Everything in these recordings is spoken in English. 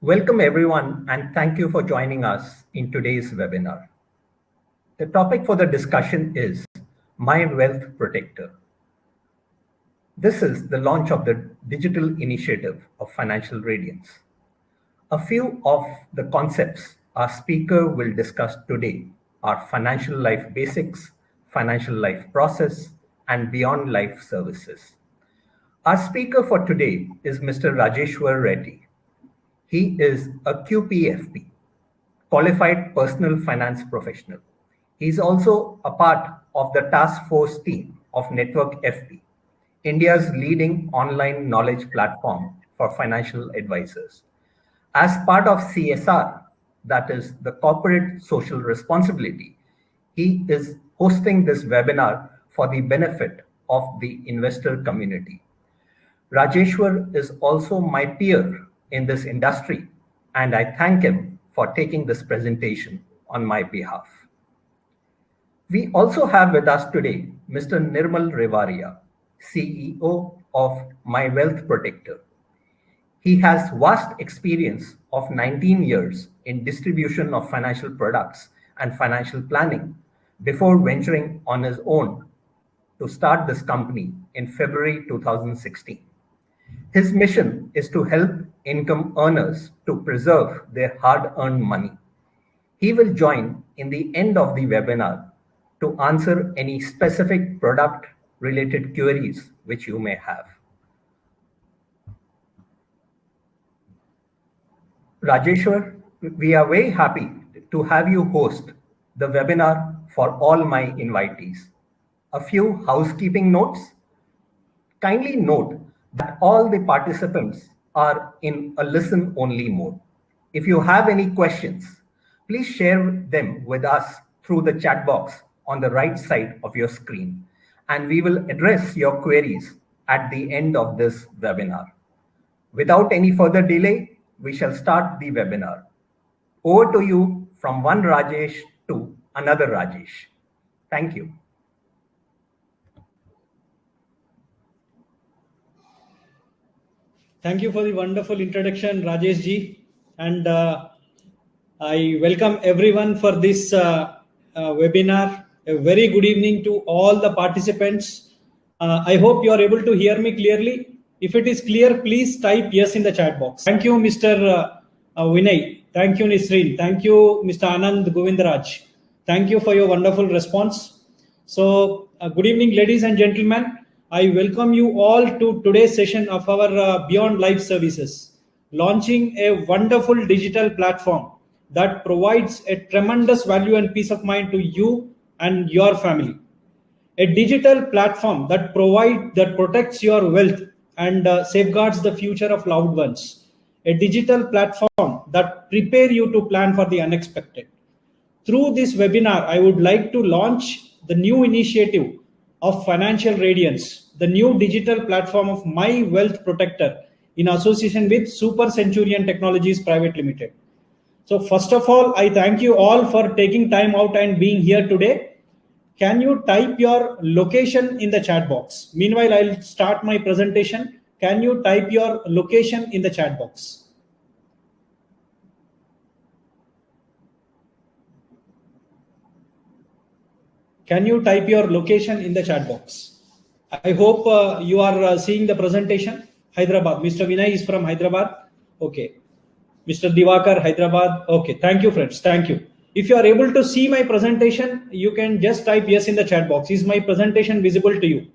Welcome everyone and thank you for joining us in today's webinar. The topic for the discussion is My Wealth Protector. This is the launch of the digital initiative of Financial Radiance. A few of the concepts our speaker will discuss today are financial life basics, financial life process, and beyond life services. Our speaker for today is Mr. Rajeshwar Reddy. He is a QPFP, Qualified Personal Finance Professional. He is also a part of the task force team of Network FP, India's leading online knowledge platform for financial advisors. As part of CSR, that is the corporate social responsibility, he is hosting this webinar for the benefit of the investor community. Rajeshwar is also my peer in this industry, and I thank him for taking this presentation on my behalf. We also have with us today Mr. Nirmal Revaria, CEO of My Wealth Protector. He has vast experience of 19 years in distribution of financial products and financial planning before venturing on his own to start this company in February 2016. His mission is to help income earners to preserve their hard-earned money. He will join in the end of the webinar to answer any specific product-related queries which you may have. Rajeshwar, we are very happy to have you host the webinar for all my invitees. A few housekeeping notes. Kindly note that all the participants are in a listen-only mode. If you have any questions, please share them with us through the chat box on the right side of your screen, and we will address your queries at the end of this webinar. Without any further delay, we shall start the webinar. Over to you from one Rajesh to another Rajesh. Thank you. Thank you for the wonderful introduction, Rajesh ji. And I welcome everyone for this webinar. A very good evening to all the participants. I hope you are able to hear me clearly. If it is clear, please type yes in the chat box. Thank you, Mr. Vinay. Thank you, Nisreen. Thank you, Mr. Anand Govindaraj. Thank you for your wonderful response. So, good evening, ladies and gentlemen. I welcome you all to today's session of our Beyond Life Services, launching a wonderful digital platform that provides a tremendous value and peace of mind to you and your family. A digital platform that protects your wealth and safeguards the future of loved ones. A digital platform that prepare you to plan for the unexpected. Through this webinar, I would like to launch the new initiative of Financial Radiance, the new digital platform of My Wealth Protector in association with Super Centurion Technologies Private Limited. So first of all, I thank you all for taking time out and being here today. Can you type your location in the chat box? Meanwhile, I'll start my presentation. Can you type your location in the chat box? Can you type your location in the chat box? I hope you are seeing the presentation. Hyderabad. Mr. Vinay is from Hyderabad. Okay. Mr. Divakar, Hyderabad. Okay. Thank you, friends. Thank you. If you are able to see my presentation, you can just type yes in the chat box. Is my presentation visible to you?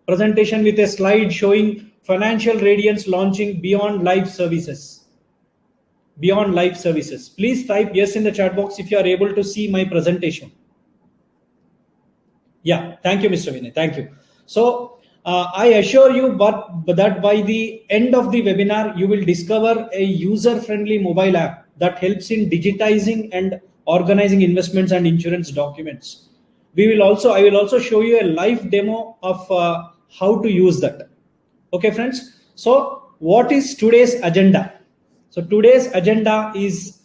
Presentation with a slide showing Financial Radiance launching Beyond Life Services. Beyond Life Services. Please type yes in the chat box if you are able to see my presentation. Yeah, thank you, Mr. Vinay. Thank you. So I assure you that by the end of the webinar, you will discover a user-friendly mobile app that helps in digitizing and organizing investments and insurance documents. I will also show you a live demo of how to use that. Okay, friends. So what is today's agenda? So today's agenda is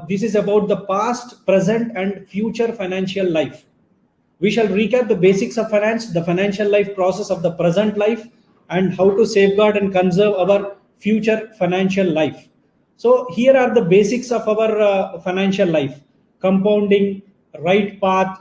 this is about the past, present, and future financial life. We shall recap the basics of finance, the financial life process of the present life, and how to safeguard and conserve our future financial life. So here are the basics of our financial life: compounding, right path,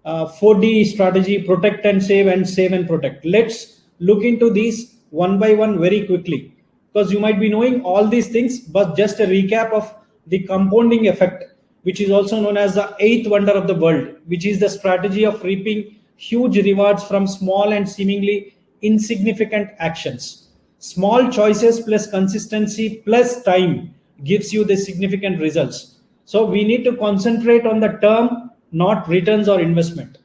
4D strategy, protect and save and protect. Let's look into these one by one very quickly, because you might be knowing all these things, but just a recap of the compounding effect, which is also known as the eighth wonder of the world, which is the strategy of reaping huge rewards from small and seemingly insignificant actions. Small choices plus consistency plus time gives you the significant results. So we need to concentrate on the term, not returns or investment.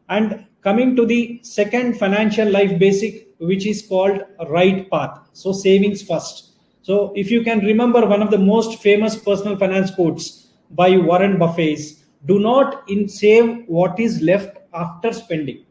And coming to the second financial life basic, which is called right path. So savings first. So if you can remember one of the most famous personal finance quotes by Warren Buffett is, do not save what is left after spending,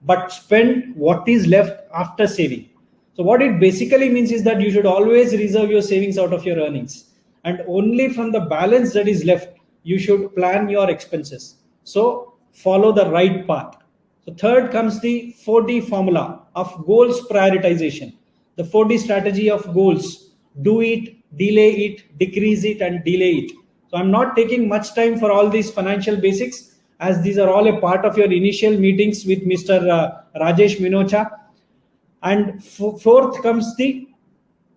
but spend what is left after saving. So what it basically means is that you should always reserve your savings out of your earnings, and only from the balance that is left, you should plan your expenses. So follow the right path. So third comes the 4D formula of goals prioritization. The 4D strategy of goals: do it, delay it, decrease it, and delay it. So I'm not taking much time for all these financial basics, as these are all a part of your initial meetings with Mr. Rajesh Minocha. And fourth comes the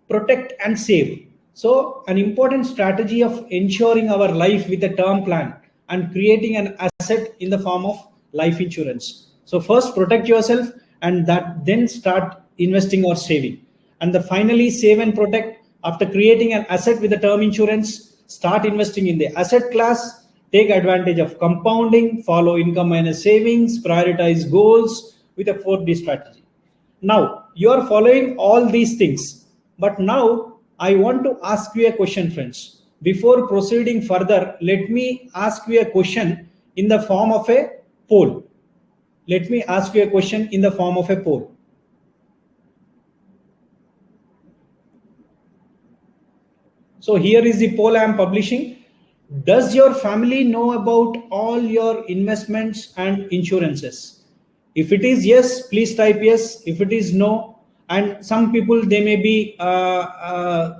protect and save. So an important strategy of ensuring our life with a term plan and creating an asset in the form of life insurance. So first protect yourself, and then start investing or saving. And finally save and protect. After creating an asset with a term insurance, start investing in the asset class, take advantage of compounding, follow income minus savings, prioritize goals with a 4D strategy. Now you are following all these things, but now I want to ask you a question, friends. Before proceeding further, let me ask you a question in the form of a poll. Let me ask you a question in the form of a poll. So here is the poll I am publishing. Does your family know about all your investments and insurances? If it is yes, please type yes. If it is no, and some people, they may be,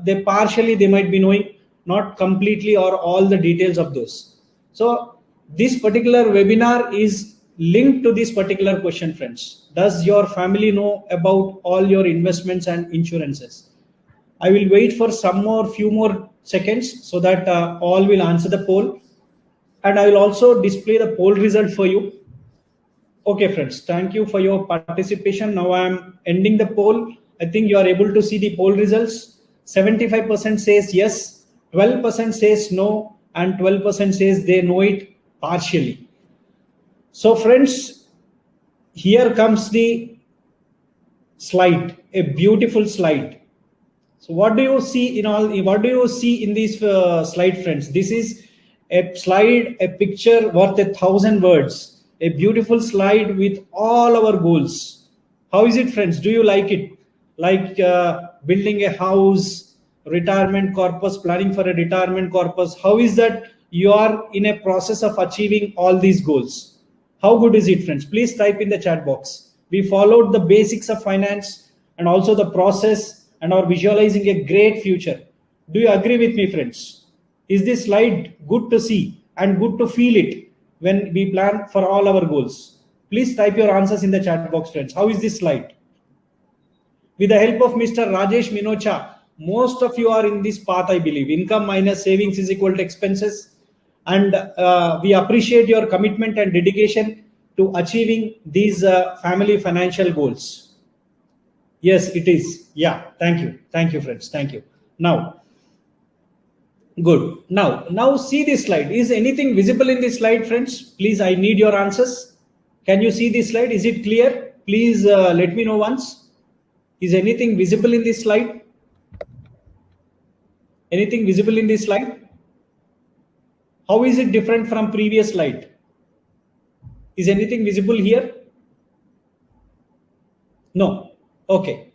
they might be knowing, not completely or all the details of those. So this particular webinar is linked to this particular question, friends. Does your family know about all your investments and insurances? I will wait for few more seconds so that all will answer the poll, and I will also display the poll result for you. Okay, friends, thank you for your participation. Now I am ending the poll. I think you are able to see the poll results. 75% says yes, 12% says no, and 12% says they know it partially. So friends, here comes the slide, a beautiful slide. So what do you see in this slide, friends? This is a slide, a picture worth 1,000 words. A beautiful slide with all our goals. How is it, friends? Do you like it? Like building a house, retirement corpus, planning for a retirement corpus. How is that you are in a process of achieving all these goals? How good is it, friends? Please type in the chat box. We followed the basics of finance and also the process and are visualizing a great future. Do you agree with me, friends? Is this slide good to see and good to feel it when we plan for all our goals? Please type your answers in the chat box, friends. How is this slide? With the help of Mr. Rajesh Minocha, most of you are in this path, I believe. Income minus savings is equal to expenses. And we appreciate your commitment and dedication to achieving these family financial goals. Yes, it is. Yeah, thank you. Thank you, friends. Thank you. Now, good. Now see this slide. Is anything visible in this slide, friends? Please, I need your answers. Can you see this slide? Is it clear? Please let me know once. Is anything visible in this slide? Anything visible in this slide? How is it different from previous slide? Is anything visible here? No. Okay,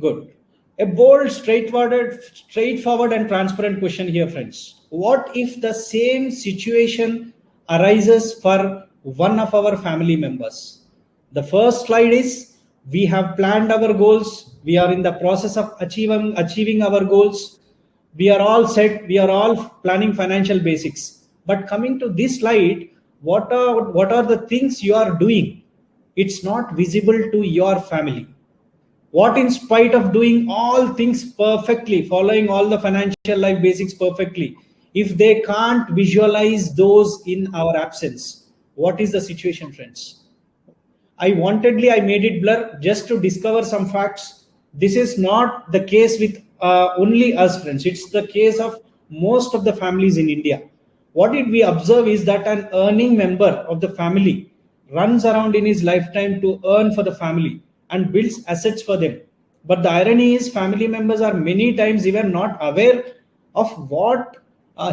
good. A bold, straightforward and transparent question here, friends. What if the same situation arises for one of our family members? The first slide is, We have planned our goals. We are in the process of achieving our goals. We are all set. We are all planning financial basics. But coming to this slide, what are the things you are doing? It's not visible to your family. What, in spite of doing all things perfectly, following all the financial life basics perfectly, if they can't visualize those in our absence, what is the situation, friends? I made it blur just to discover some facts. This is not the case with only us, friends. It's the case of most of the families in India. What did we observe is that an earning member of the family runs around in his lifetime to earn for the family and builds assets for them. But the irony is, family members are many times even not aware of what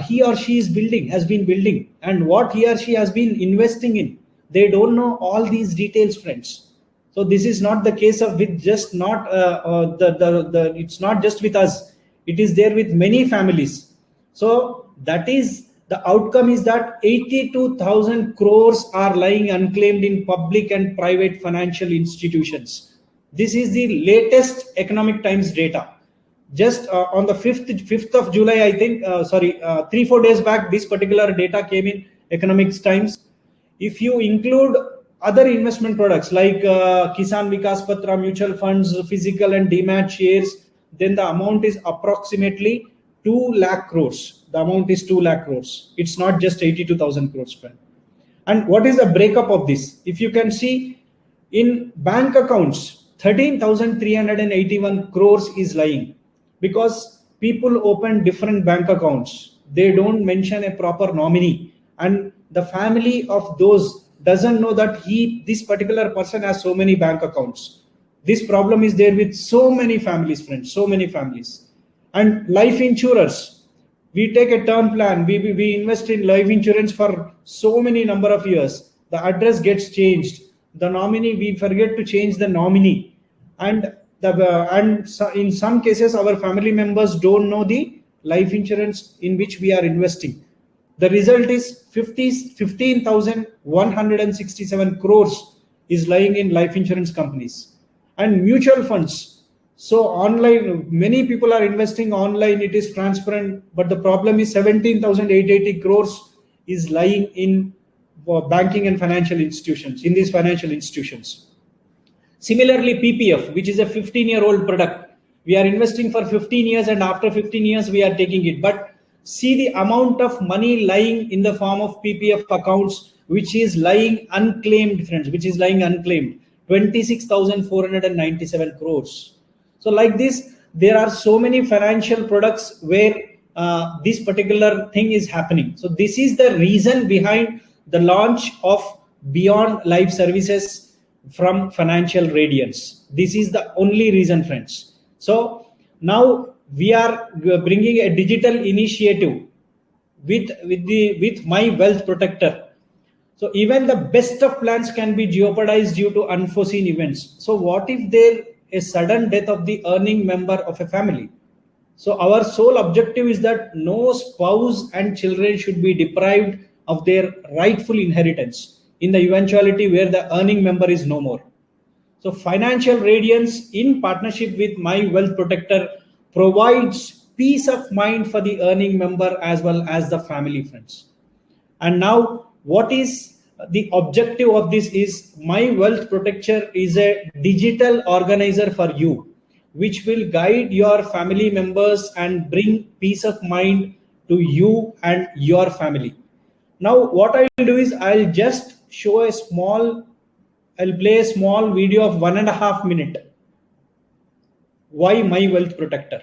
he or she has been building, and what he or she has been investing in. They don't know all these details, friends. So this is not the case of with just not it's not just with us. It is there with many families. So that is the outcome, is that 82,000 crores are lying unclaimed in public and private financial institutions. This is the latest Economic Times data. Just on the 5th of July, I think, 3-4 days back, this particular data came in Economic Times. If you include other investment products like Kisan Vikas Patra, mutual funds, physical and demat shares, then the amount is approximately 2 lakh crores. The amount is 2 lakh crores. It's not just 82,000 crores, friend. And what is the breakup of this? If you can see, in bank accounts, 13,381 crores is lying, because people open different bank accounts. They don't mention a proper nominee, and the family of those doesn't know that this particular person has so many bank accounts. This problem is there with so many families, friends, so many families. And life insurers, we take a term plan, we invest in life insurance for so many number of years. The address gets changed, the nominee, we forget to change the nominee, and in some cases our family members don't know the life insurance in which we are investing. The result is 15,167 crores is lying in life insurance companies. And mutual funds, so online, many people are investing online, it is transparent, but the problem is 17,880 crores is lying in banking and financial institutions, in these financial institutions. Similarly, PPF, which is a 15-year-old product, we are investing for 15 years, and after 15 years we are taking it. But see the amount of money lying in the form of PPF accounts, which is lying unclaimed, friends, which is lying unclaimed, 26,497 crores. So like this, there are so many financial products where this particular thing is happening. So this is the reason behind the launch of Beyond Life Services from Financial Radiance. This is the only reason, friends. So now we are bringing a digital initiative with My Wealth Protector. So even the best of plans can be jeopardized due to unforeseen events. So what if there a sudden death of the earning member of a family? So our sole objective is that no spouse and children should be deprived of their rightful inheritance in the eventuality where the earning member is no more. So Financial Radiance, in partnership with My Wealth Protector, provides peace of mind for the earning member as well as the family, friends. And now, what is the objective of this is My Wealth Protector is a digital organizer for you, which will guide your family members and bring peace of mind to you and your family. Now, what I will do is I'll just show I'll play a small video of 1.5 minutes. Why My Wealth Protector?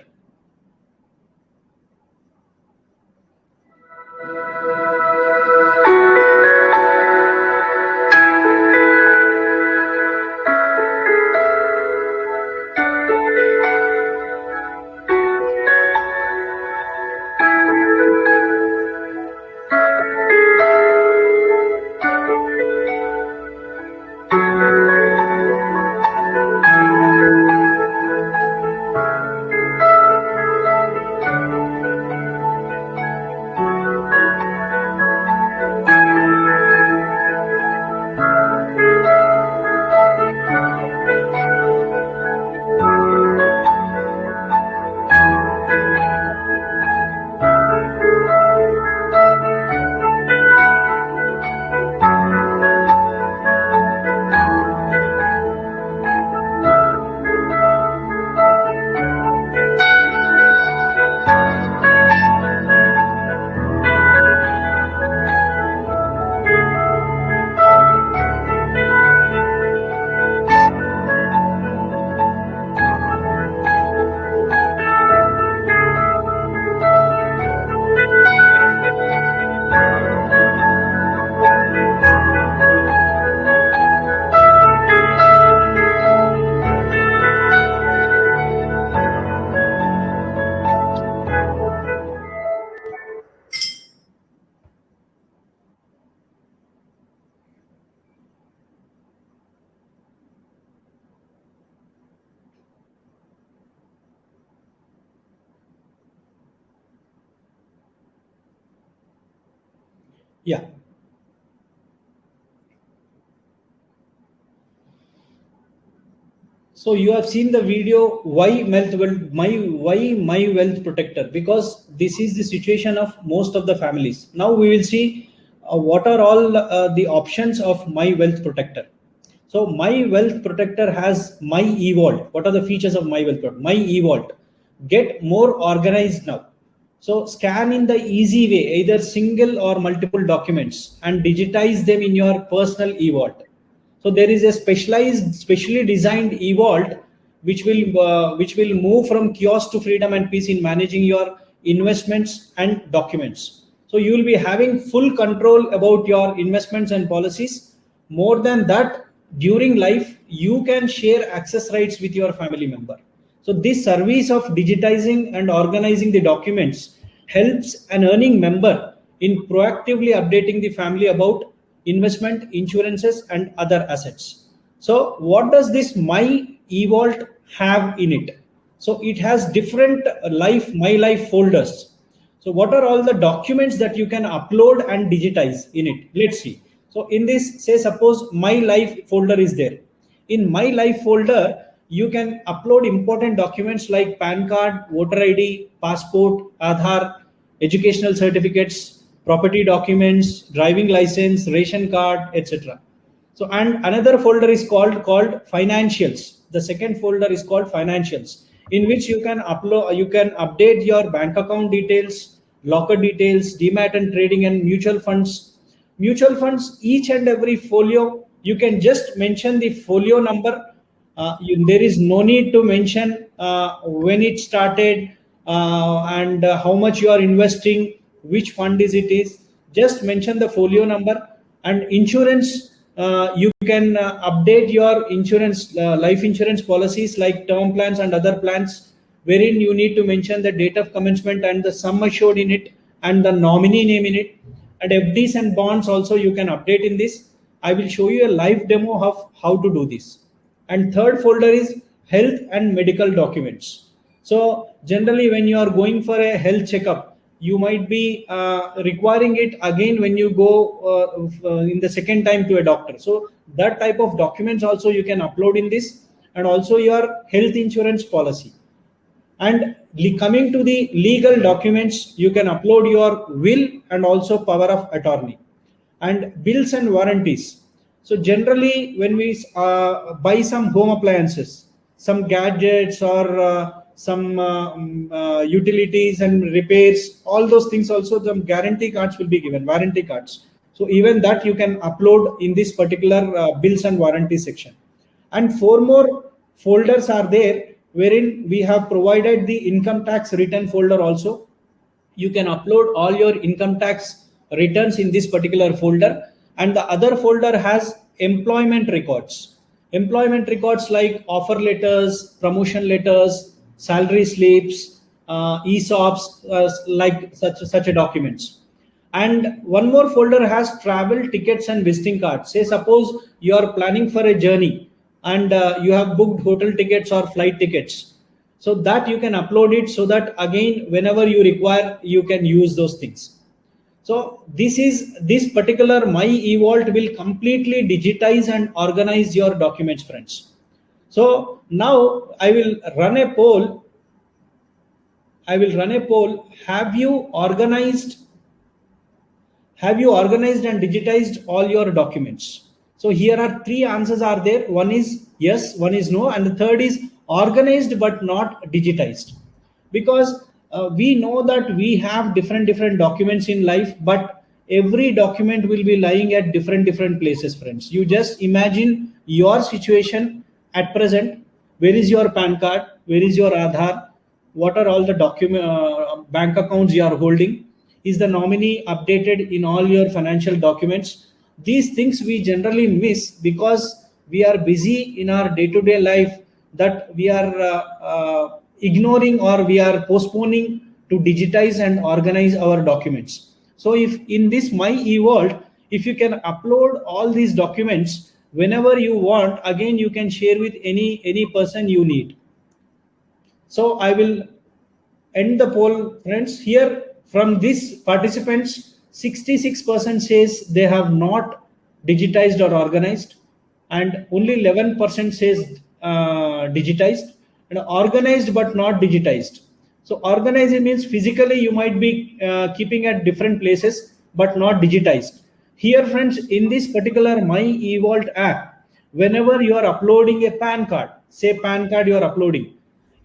Yeah. So you have seen the video, why my wealth protector, because this is the situation of most of the families. Now we will see what are all the options of my wealth protector. So my wealth protector has my eVault. What are the features of my wealth protector? My eVault, get more organized now. So scan in the easy way, either single or multiple documents, and digitize them in your personal eVault. So there is a specially designed eVault which will move from kiosk to freedom and peace in managing your investments and documents. So you will be having full control about your investments and policies. More than that, during life, you can share access rights with your family member. So this service of digitizing and organizing the documents helps an earning member in proactively updating the family about investment, insurances, and other assets. So what does this My eVault have in it? So it has different my life folders. So what are all the documents that you can upload and digitize in it? Let's see. So in this, say suppose My Life folder is there. In My Life folder, you can upload important documents like PAN card, voter ID, passport, Aadhaar, educational certificates, property documents, driving license, ration card, etc. So, and another folder is called financials. The second folder is called financials, in which you can update your bank account details, locker details, demat and trading, and mutual funds. Mutual funds, each and every folio, you can just mention the folio number. There is no need to mention when it started and how much you are investing, which fund is. Just mention the folio number. And insurance, you can update your insurance, life insurance policies like term plans and other plans, wherein you need to mention the date of commencement and the sum assured in it and the nominee name in it. And FDs and bonds also you can update in this. I will show you a live demo of how to do this. And third folder is health and medical documents. So generally when you are going for a health checkup, you might be requiring it again when you go in the second time to a doctor. So that type of documents also you can upload in this, and also your health insurance policy. And coming to the legal documents, you can upload your will and also power of attorney. And bills and warranties. So generally when we buy some home appliances, some gadgets, or some utilities and repairs, all those things also, the guarantee cards will be given, warranty cards. So even that you can upload in this particular bills and warranty section. And 4 more folders are there, wherein we have provided the income tax return folder also. You can upload all your income tax returns in this particular folder. And the other folder has employment records. Employment records like offer letters, promotion letters, salary slips, ESOPs, like such a documents. And one more folder has travel tickets and visiting cards. Say suppose you are planning for a journey and you have booked hotel tickets or flight tickets. So that you can upload it, so that again whenever you require you can use those things. So this particular My eVault will completely digitize and organize your documents, friends. So now I will run a poll. Have you organized and digitized all your documents? So here are 3 answers are there. One is yes, one is no, and the third is organized but not digitized. Because we know that we have different documents in life, but every document will be lying at different places, friends. You just imagine your situation at present. Where is your PAN card? Where is your Aadhaar? What are all the bank accounts you are holding? Is the nominee updated in all your financial documents? These things we generally miss because we are busy in our day-to-day life, that we are ignoring, or we are postponing to digitize and organize our documents. So if in this My eVault, if you can upload all these documents whenever you want, again you can share with any person you need. So I will end the poll, friends. Here from these participants, 66% says they have not digitized or organized, and only 11% says digitized, and organized but not digitized. So organized means physically you might be keeping at different places but not digitized. Here friends, in this particular My eVault app, whenever you are uploading a PAN card, say PAN card you are uploading,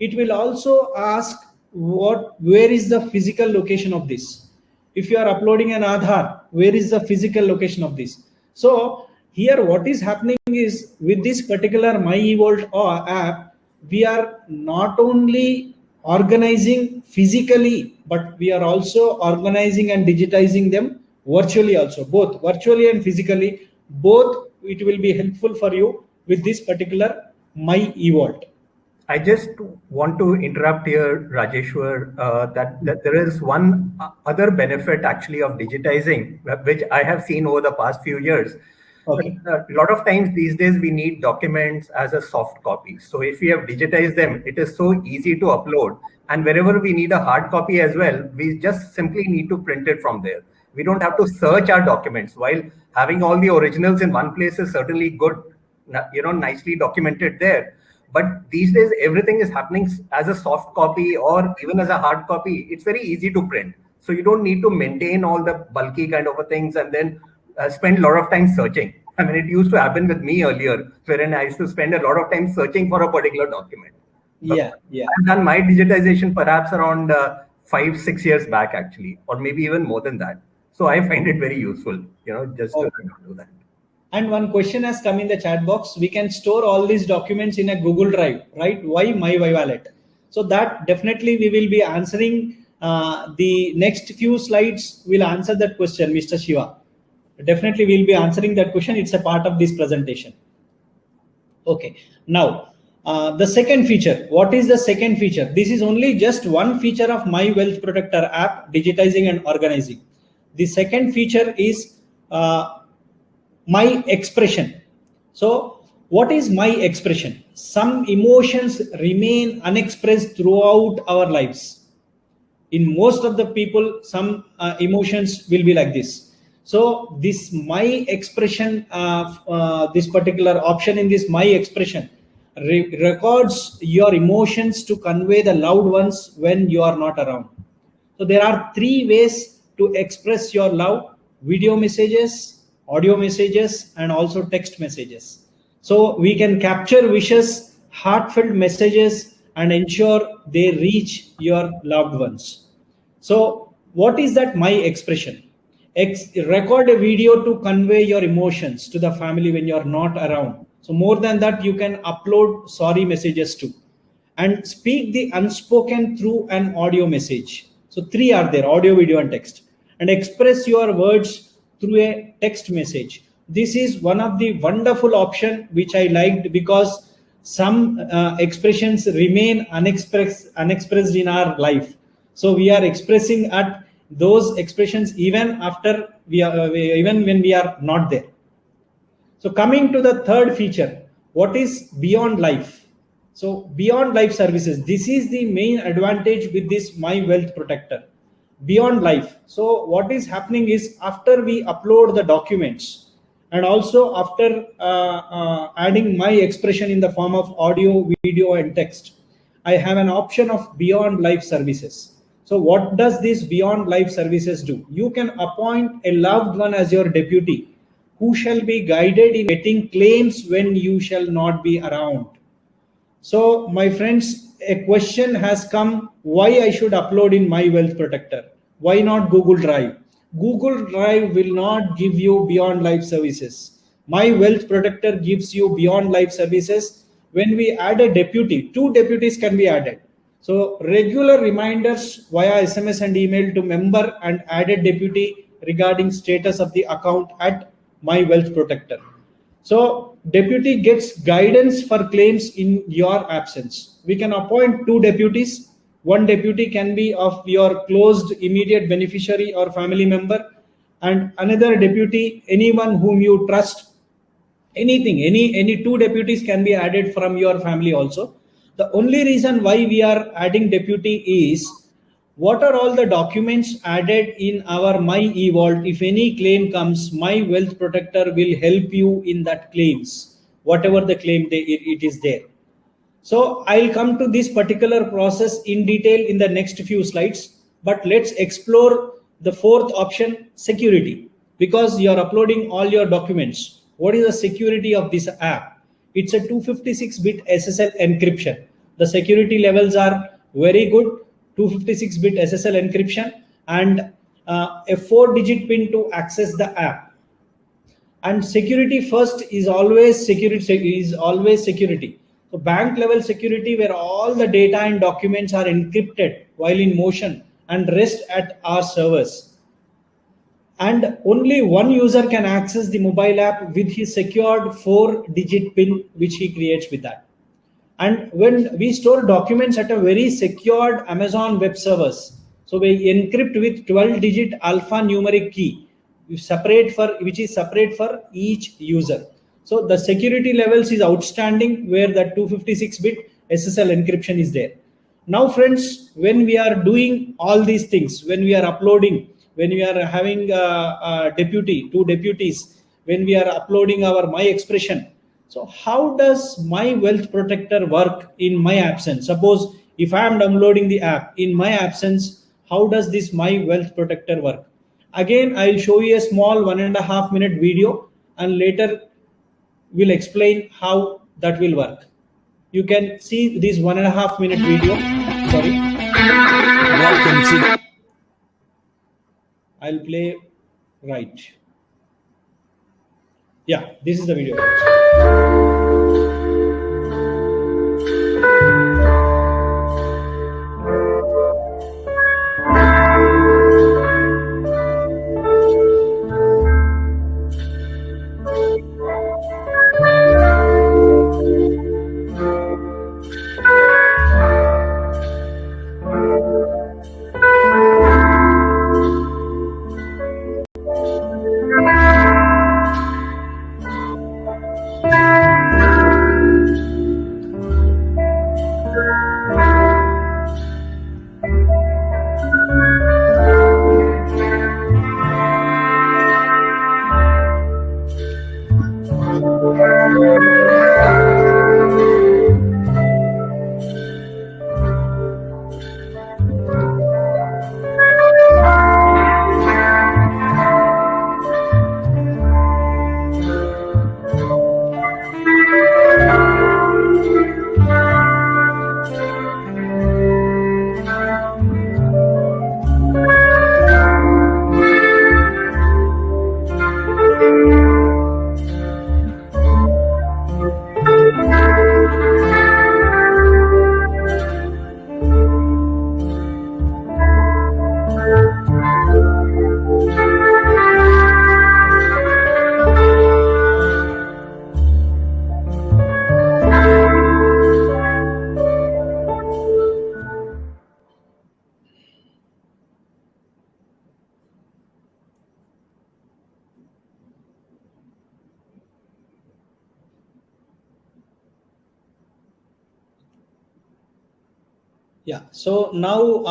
it will also ask where is the physical location of this. If you are uploading an Aadhaar, where is the physical location of this? So here what is happening is, with this particular My eVault app, we are not only organizing physically, but we are also organizing and digitizing them virtually also, both virtually and physically, both. It will be helpful for you with this particular My eVault. I just want to interrupt here, Rajeshwar, that there is one other benefit actually of digitizing, which I have seen over the past few years. Okay. A lot of times these days we need documents as a soft copy. So if we have digitized them, it is so easy to upload. And wherever we need a hard copy as well, we just simply need to print it from there. We don't have to search our documents. While having all the originals in one place is certainly good, nicely documented there. But these days, everything is happening as a soft copy or even as a hard copy. It's very easy to print. So you don't need to maintain all the bulky kind of things and then spend a lot of time searching. I mean, it used to happen with me earlier, wherein I used to spend a lot of time searching for a particular document. Yeah. I've done my digitization perhaps around 5-6 years back, actually, or maybe even more than that. So I find it very useful, just to do that. And one question has come in the chat box. We can store all these documents in a Google Drive, right? Why My eVault? So that definitely we will be answering. The next few slides will answer that question, Mr. Shiva. Definitely we'll be answering that question. It's a part of this presentation. Okay. Now, the second feature. What is the second feature? This is only just one feature of My Wealth Protector app, digitizing and organizing. The second feature is My Expression. So what is My Expression? Some emotions remain unexpressed throughout our lives. In most of the people, some emotions will be like this. So this My Expression, this particular option in this My Expression records your emotions to convey the loved ones when you are not around. So there are 3 ways to express your love: video messages, audio messages, and also text messages. So we can capture wishes, heartfelt messages, and ensure they reach your loved ones. So what is that My Expression? Record a video to convey your emotions to the family when you're not around. So more than that, you can upload sorry messages too, and speak the unspoken through an audio message. So 3 are there: audio, video, and text. And express your words through a text message. This is one of the wonderful option which I liked, because some expressions remain unexpressed in our life. So we are expressing at those expressions even after even when we are not there. So coming to the third feature, what is Beyond Life? So Beyond Life services. This is the main advantage with this My Wealth Protector. Beyond Life. So what is happening is, after we upload the documents, and also after adding My Expression in the form of audio, video, and text, I have an option of Beyond Life services. So what does this Beyond Life services do? You can appoint a loved one as your deputy, who shall be guided in getting claims when you shall not be around. So my friends, a question has come, why I should upload in My Wealth Protector? Why not Google Drive? Google Drive will not give you Beyond Life services. My Wealth Protector gives you Beyond Life services. When we add a deputy, 2 deputies can be added. So regular reminders via SMS and email to member and added deputy regarding status of the account at My Wealth Protector. So deputy gets guidance for claims in your absence. We can appoint 2 deputies. 1 deputy can be of your closed immediate beneficiary or family member, and another deputy, anyone whom you trust. Anything, any 2 deputies can be added from your family also. The only reason why we are adding deputy is, what are all the documents added in our My eVault. If any claim comes, My Wealth Protector will help you in that claims, whatever the claim it is there. So I'll come to this particular process in detail in the next few slides, but let's explore the fourth option, security, because you're uploading all your documents. What is the security of this app? It's a 256-bit SSL encryption. The security levels are very good, 256-bit SSL encryption, and a 4-digit PIN to access the app. And security first is always security. So bank level security, where all the data and documents are encrypted while in motion and rest at our servers. And only one user can access the mobile app with his secured 4-digit PIN, which he creates with that. And when we store documents at a very secured Amazon web servers, so we encrypt with 12-digit alphanumeric key, which is separate for each user. So the security levels is outstanding, where the 256-bit SSL encryption is there. Now, friends, when we are doing all these things, when we are uploading, when we are having two deputies, when we are uploading our My Expression, so how does My Wealth Protector work in my absence? Suppose if I am downloading the app in my absence, how does this My Wealth Protector work? Again, I will show you a small 1.5 minute video, and later we'll explain how that will work. You can see this 1.5 minute video. Sorry. Welcome to. I'll play right. Yeah, this is the video. Yeah, so now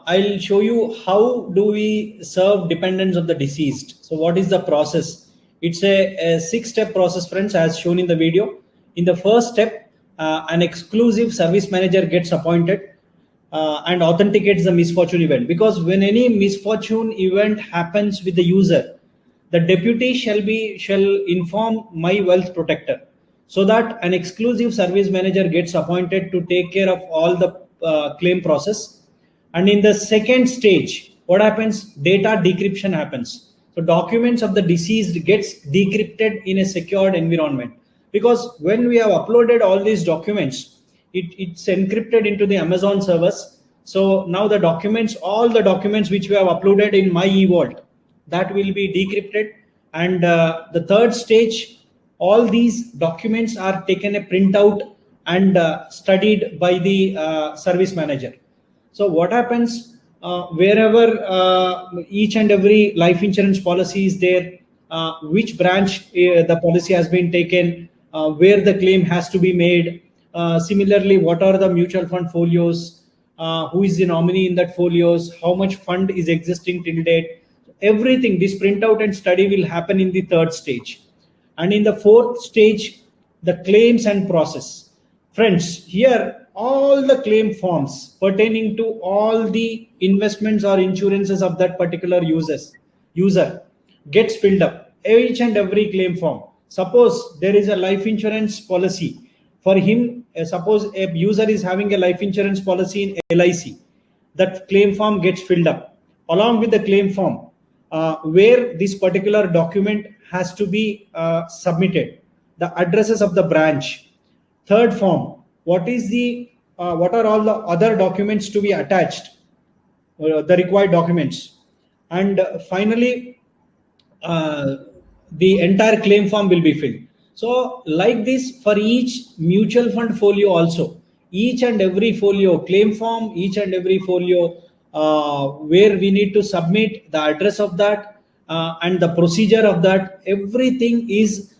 I'll show you how do we serve dependents of the deceased. So what is the process? It's a 6-step process, friends, as shown in the video. In the first step, an exclusive service manager gets appointed and authenticates the misfortune event. Because when any misfortune event happens with the user, the deputy shall inform My Wealth Protector, so that an exclusive service manager gets appointed to take care of all the claim process. And in the second stage, what happens? Data decryption happens. So documents of the deceased gets decrypted in a secured environment, because when we have uploaded all these documents, it's encrypted into the Amazon servers. So now the documents, all the documents which we have uploaded in My eVault, that will be decrypted. And the third stage, all these documents are taken a printout and studied by the service manager. So what happens, wherever each and every life insurance policy is there, which branch the policy has been taken, where the claim has to be made, similarly what are the mutual fund folios, who is the nominee in that folios, how much fund is existing till date. Everything, this printout and study will happen in the third stage. And in the fourth stage, the claims and process. Friends, here all the claim forms pertaining to all the investments or insurances of that particular user gets filled up. Each and every claim form. Suppose there is a life insurance policy for him. Suppose a user is having a life insurance policy in LIC. That claim form gets filled up along with the claim form, where this particular document has to be submitted. The addresses of the branch. Third form, what are all the other documents to be attached, the required documents. And finally, the entire claim form will be filled. So like this, for each mutual fund folio also, each and every folio claim form, each and every folio where we need to submit the address of that and the procedure of that, everything is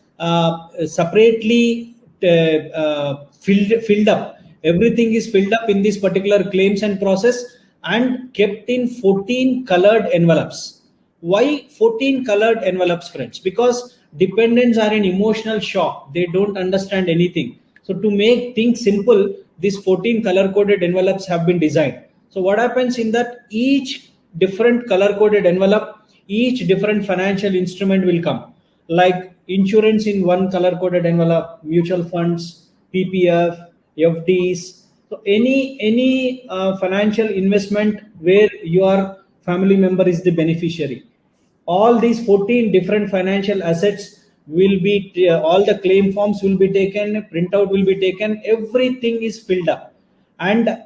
separately filled up. Everything is filled up in this particular claims and process and kept in 14 colored envelopes. Why 14 colored envelopes, friends? Because dependents are in emotional shock. They don't understand anything. So to make things simple, these 14 color coded envelopes have been designed. So what happens in that, each different color coded envelope, each different financial instrument will come, like insurance in one color coded envelope, mutual funds, PPF, FDs. So any financial investment where your family member is the beneficiary, all these 14 different financial assets will be, all the claim forms will be taken, printout will be taken, everything is filled up, and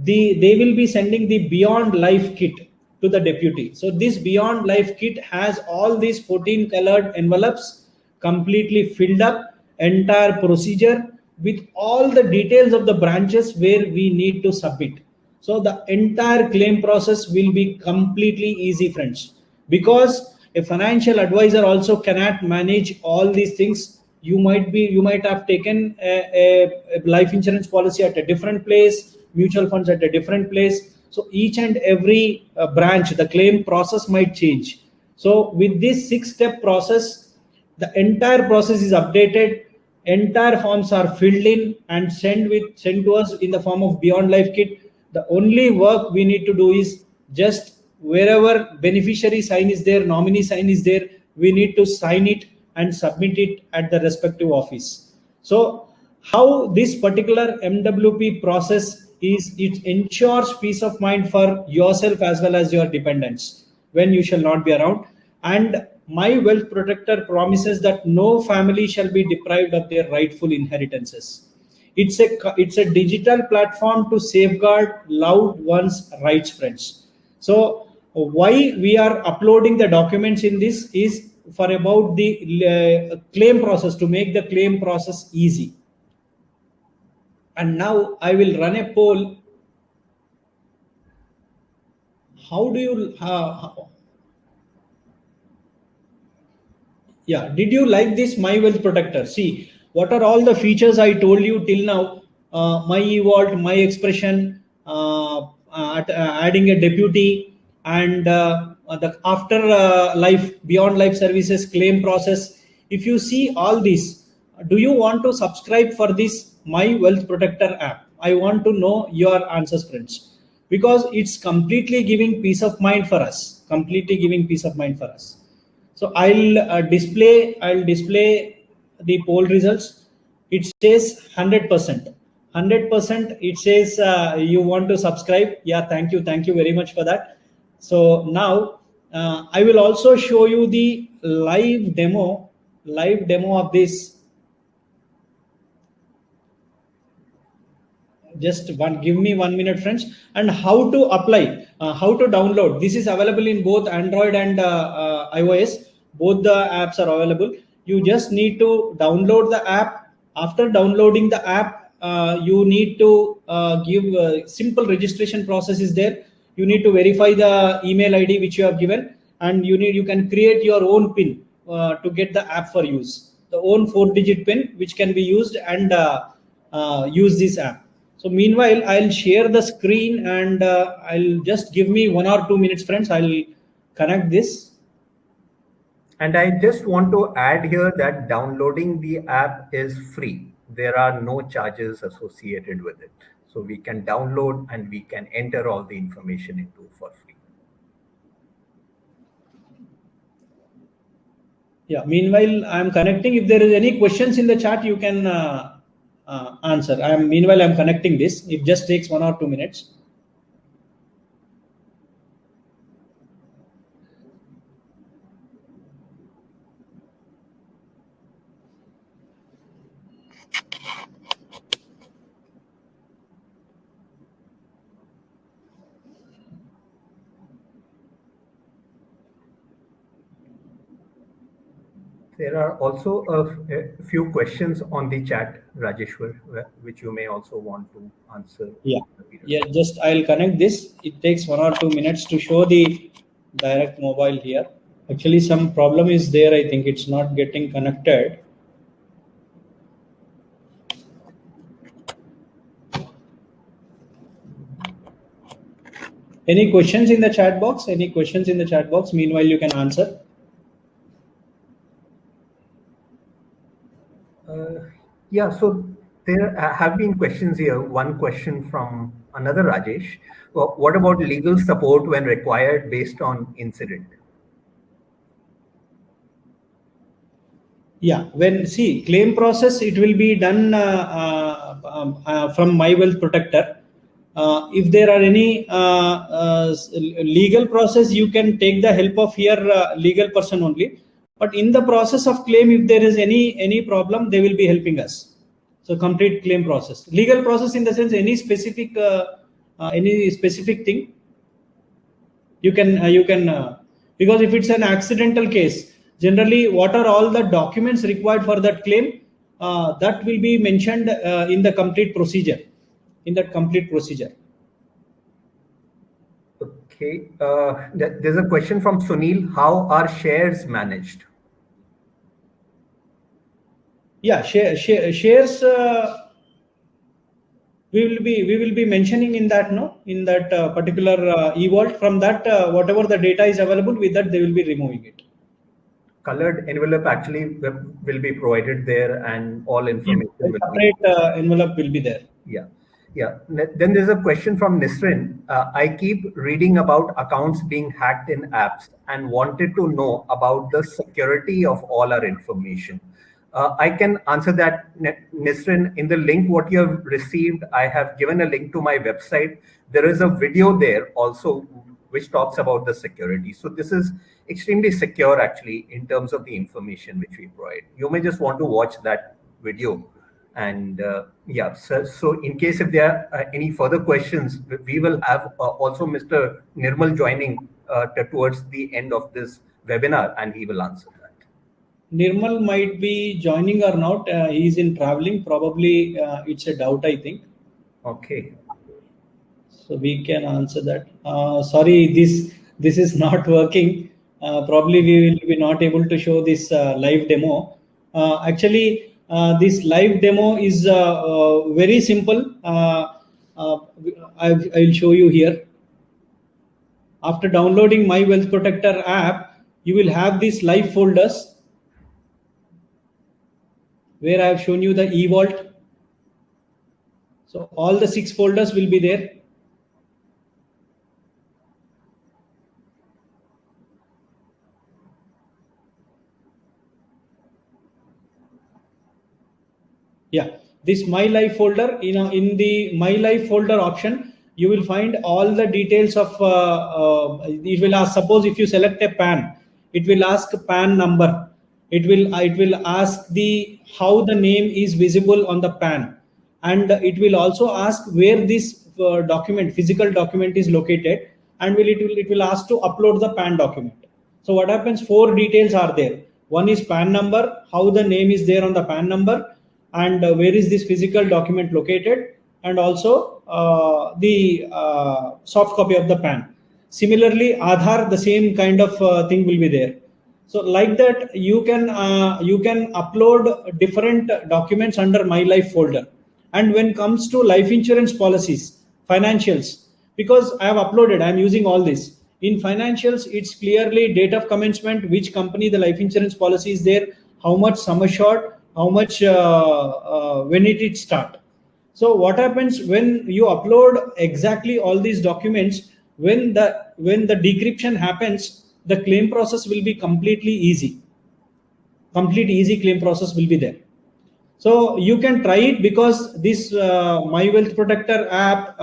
they will be sending the Beyond Life kit to the deputy. So this Beyond Life kit has all these 14 colored envelopes completely filled up, entire procedure with all the details of the branches where we need to submit. So the entire claim process will be completely easy, friends, because a financial advisor also cannot manage all these things. You might have taken a life insurance policy at a different place, mutual funds at a different place. So each and every branch, the claim process might change. So with this 6-step process, the entire process is updated, entire forms are filled in and sent to us in the form of Beyond Life kit. The only work we need to do is just wherever beneficiary sign is there, nominee sign is there, we need to sign it and submit it at the respective office. So how this particular MWP process is, it ensures peace of mind for yourself as well as your dependents when you shall not be around. And My Wealth Protector promises that no family shall be deprived of their rightful inheritances. It's a digital platform to safeguard loved ones' rights, friends. So why we are uploading the documents in this is for about the claim process, to make the claim process easy. And now I will run a poll. How do you yeah, did you like this My Wealth Protector? See, what are all the features I told you till now? My eVault, My Expression, adding a deputy, and the after life, Beyond Life services, claim process. If you see all this, do you want to subscribe for this My Wealth Protector app? I want to know your answers, friends, because it's completely giving peace of mind for us. Completely giving peace of mind for us. So I'll display the poll results. It says 100%. 100%. It says you want to subscribe. Yeah, thank you very much for that. So now I will also show you the live demo of this. Just give me 1 minute, friends. And how to apply, how to download. This is available in both Android and iOS. Both the apps are available. You just need to download the app. After downloading the app, you need to give a simple registration process is there. You need to verify the email ID which you have given, and you can create your own PIN to get the app for use. The own 4-digit PIN which can be used and use this app. So meanwhile, I'll share the screen and I'll just give me 1 or 2 minutes, friends. I'll connect this. And I just want to add here that downloading the app is free. There are no charges associated with it. So we can download and we can enter all the information into for free. Yeah, meanwhile, I'm connecting. If there is any questions in the chat, you can answer. Meanwhile, I'm connecting this. It just takes 1 or 2 minutes. There are also a few questions on the chat, Rajeshwar, which you may also want to answer. Yeah, just I'll connect this. It takes 1 or 2 minutes to show the direct mobile here. Actually, some problem is there. I think it's not getting connected. Any questions in the chat box? Any questions in the chat box? Meanwhile, you can answer. Yeah, so there have been questions here. One question from another Rajesh. What about legal support when required based on incident? Yeah, claim process, it will be done from My Wealth Protector. If there are any legal process, you can take the help of your legal person only. But in the process of claim, if there is any problem, they will be helping us. So complete claim process, legal process in the sense any specific thing you can because if it's an accidental case, generally what are all the documents required for that claim, that will be mentioned in the complete procedure. Okay, there's a question from Sunil. How are shares managed? Yeah, shares we will be mentioning in that particular eVault. From that, whatever the data is available, with that they will be removing it. Colored envelope actually will be provided there, and all information separate envelope will be there. Yeah. Then there's a question from Nisrin. I keep reading about accounts being hacked in apps and wanted to know about the security of all our information. I can answer that, Nisrin. In the link what you have received, I have given a link to my website. There is a video there also which talks about the security. So this is extremely secure actually in terms of the information which we provide. You may just want to watch that video. And yeah, so in case if there are any further questions, we will have also Mr. Nirmal joining towards the end of this webinar, and he will answer that. Nirmal might be joining or not. He's in traveling. Probably it's a doubt, I think. Okay. So we can answer that. Sorry, this is not working. Probably we will be not able to show this live demo. Actually, this live demo is very simple. I'll show you here. After downloading My Wealth Protector app, you will have these live folders where I have shown you the eVault. So all the 6 folders will be there. Yeah, this My Life folder, in the My Life folder option, you will find all the details of, it will ask, suppose if you select a PAN, it will ask PAN number. It will ask how the name is visible on the PAN, and it will also ask where this physical document is located, and it will ask to upload the PAN document. So what happens? 4 details are there. One is PAN number, how the name is there on the PAN number, and where is this physical document located, and also the soft copy of the PAN. Similarly, Aadhaar, the same kind of thing will be there. So like that, you can upload different documents under My Life folder. And when it comes to life insurance policies, financials, because I have uploaded, I am using all this. In financials, it's clearly date of commencement, which company the life insurance policy is there, how much sum assured, how much when it start. So what happens when you upload exactly all these documents, when the decryption happens, the claim process will be completely easy. Complete easy claim process will be there. So you can try it, because this My Wealth Protector app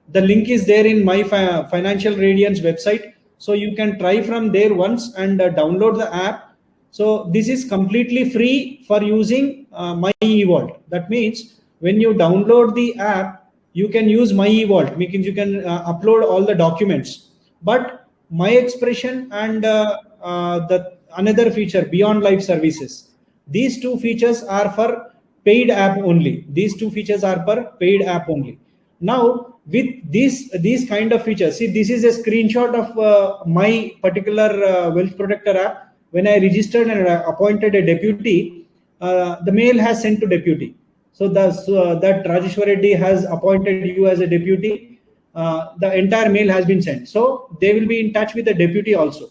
the link is there in My Financial Radiance website. So you can try from there once and download the app. So this is completely free for using My eVault. That means when you download the app, you can use My eVault, means you can upload all the documents. But My Expression and the another feature, Beyond Life Services, these two features are for paid app only. These two features are for paid app only. Now with these kind of features, see, this is a screenshot of my particular Wealth Protector app. When I registered and appointed a deputy, the mail has sent to deputy. So that Rajeshwar Reddy has appointed you as a deputy. The entire mail has been sent. So they will be in touch with the deputy also.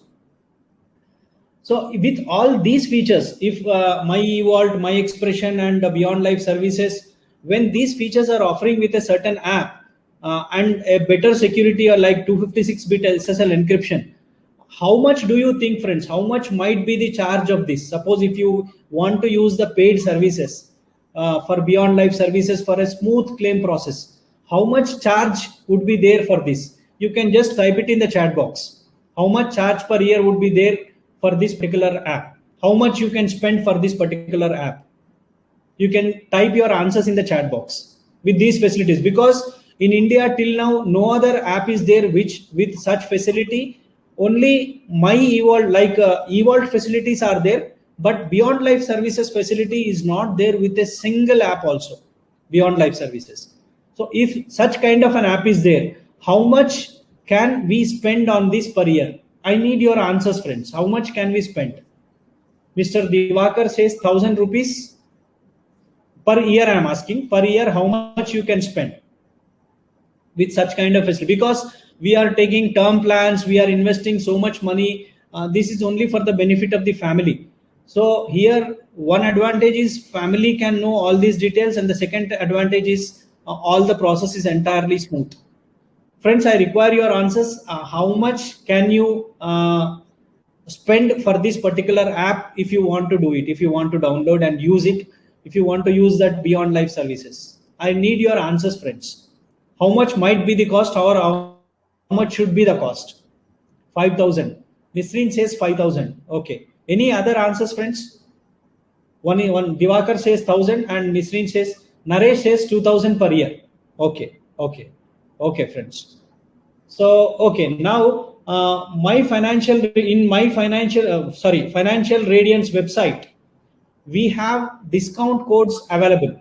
So with all these features, if My eVault, My Expression and Beyond Life Services, when these features are offering with a certain app and a better security, or like 256-bit SSL encryption, how much do you think, friends, how much might be the charge of this? Suppose if you want to use the paid services for Beyond Life Services for a smooth claim process, how much charge would be there for this? You can just type it in the chat box. How much charge per year would be there for this particular app? How much you can spend for this particular app? You can type your answers in the chat box with these facilities, because in India till now no other app is there which with such facility. Only My eVault, like eVault facilities are there, but Beyond Life Services facility is not there with a single app also, Beyond Life Services. So if such kind of an app is there, how much can we spend on this per year? I need your answers, friends. How much can we spend? Mr. Divakar says 1,000 rupees per year. I am asking per year how much you can spend with such kind of facility, because we are taking term plans, we are investing so much money. This is only for the benefit of the family. So here one advantage is family can know all these details, and the second advantage is all the process is entirely smooth. Friends, I require your answers. How much can you spend for this particular app if you want to do it, if you want to download and use it, if you want to use that Beyond Life Services? I need your answers, friends. How much might be the cost, or how much should be the cost? 5,000. Nisreen says 5,000. Okay. Any other answers, friends? One Divakar says 1,000 and Nisreen says, Naresh says 2,000 per year. Okay. Okay. Okay, friends. So, okay. Now, Financial Radiance website, we have discount codes available.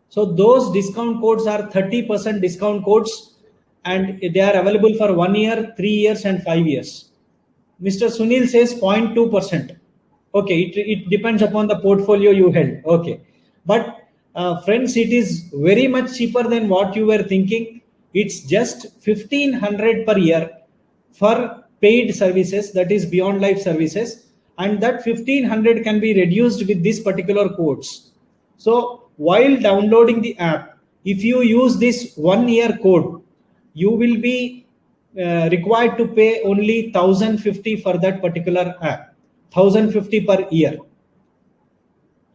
So those discount codes are 30% discount codes, and they are available for 1 year, 3 years and 5 years. Mr. Sunil says 0.2%. Okay, it depends upon the portfolio you held. Okay, but friends, it is very much cheaper than what you were thinking. It's just 1,500 per year for paid services, that is Beyond Life Services, and that 1,500 can be reduced with these particular codes. So while downloading the app, if you use this 1 year code, you will be required to pay only 1,050 for that particular app, 1,050 per year.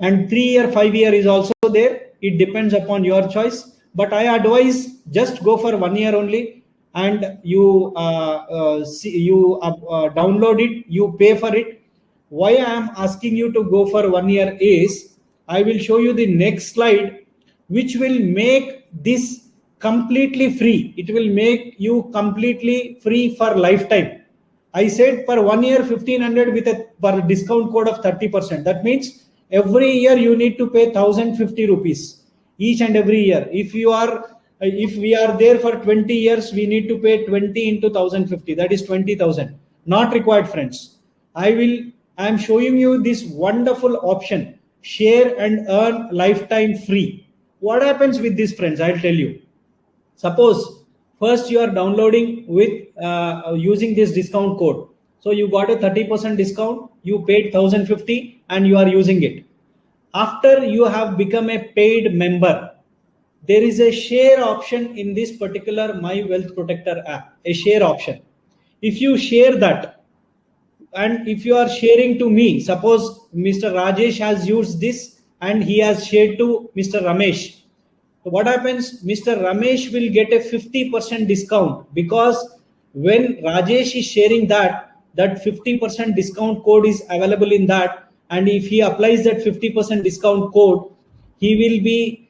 And 3 year, 5 year is also there. It depends upon your choice. But I advise just go for 1 year only, and you download it, you pay for it. Why I am asking you to go for 1 year is, I will show you the next slide, which will make this completely free. It will make you completely free for lifetime. I said per 1 year 1,500 with a per discount code of 30%. That means every year you need to pay 1,050 rupees each and every year. If we are there for 20 years, we need to pay 20 into 1,050. That is 20,000. Not required, friends. I am showing you this wonderful option share and earn lifetime free. What happens with this, friends? I'll tell you. Suppose first you are downloading with using this discount code. So you got a 30% discount, you paid 1050 and you are using it. After you have become a paid member, there is a share option in this particular My Wealth Protector app, a share option. If you share that, and if you are sharing to me, suppose Mr. Rajesh has used this and he has shared to Mr. Ramesh. So what happens? Mr. Ramesh will get a 50% discount, because when Rajesh is sharing that 50% discount code is available in that, and if he applies that 50% discount code, he will be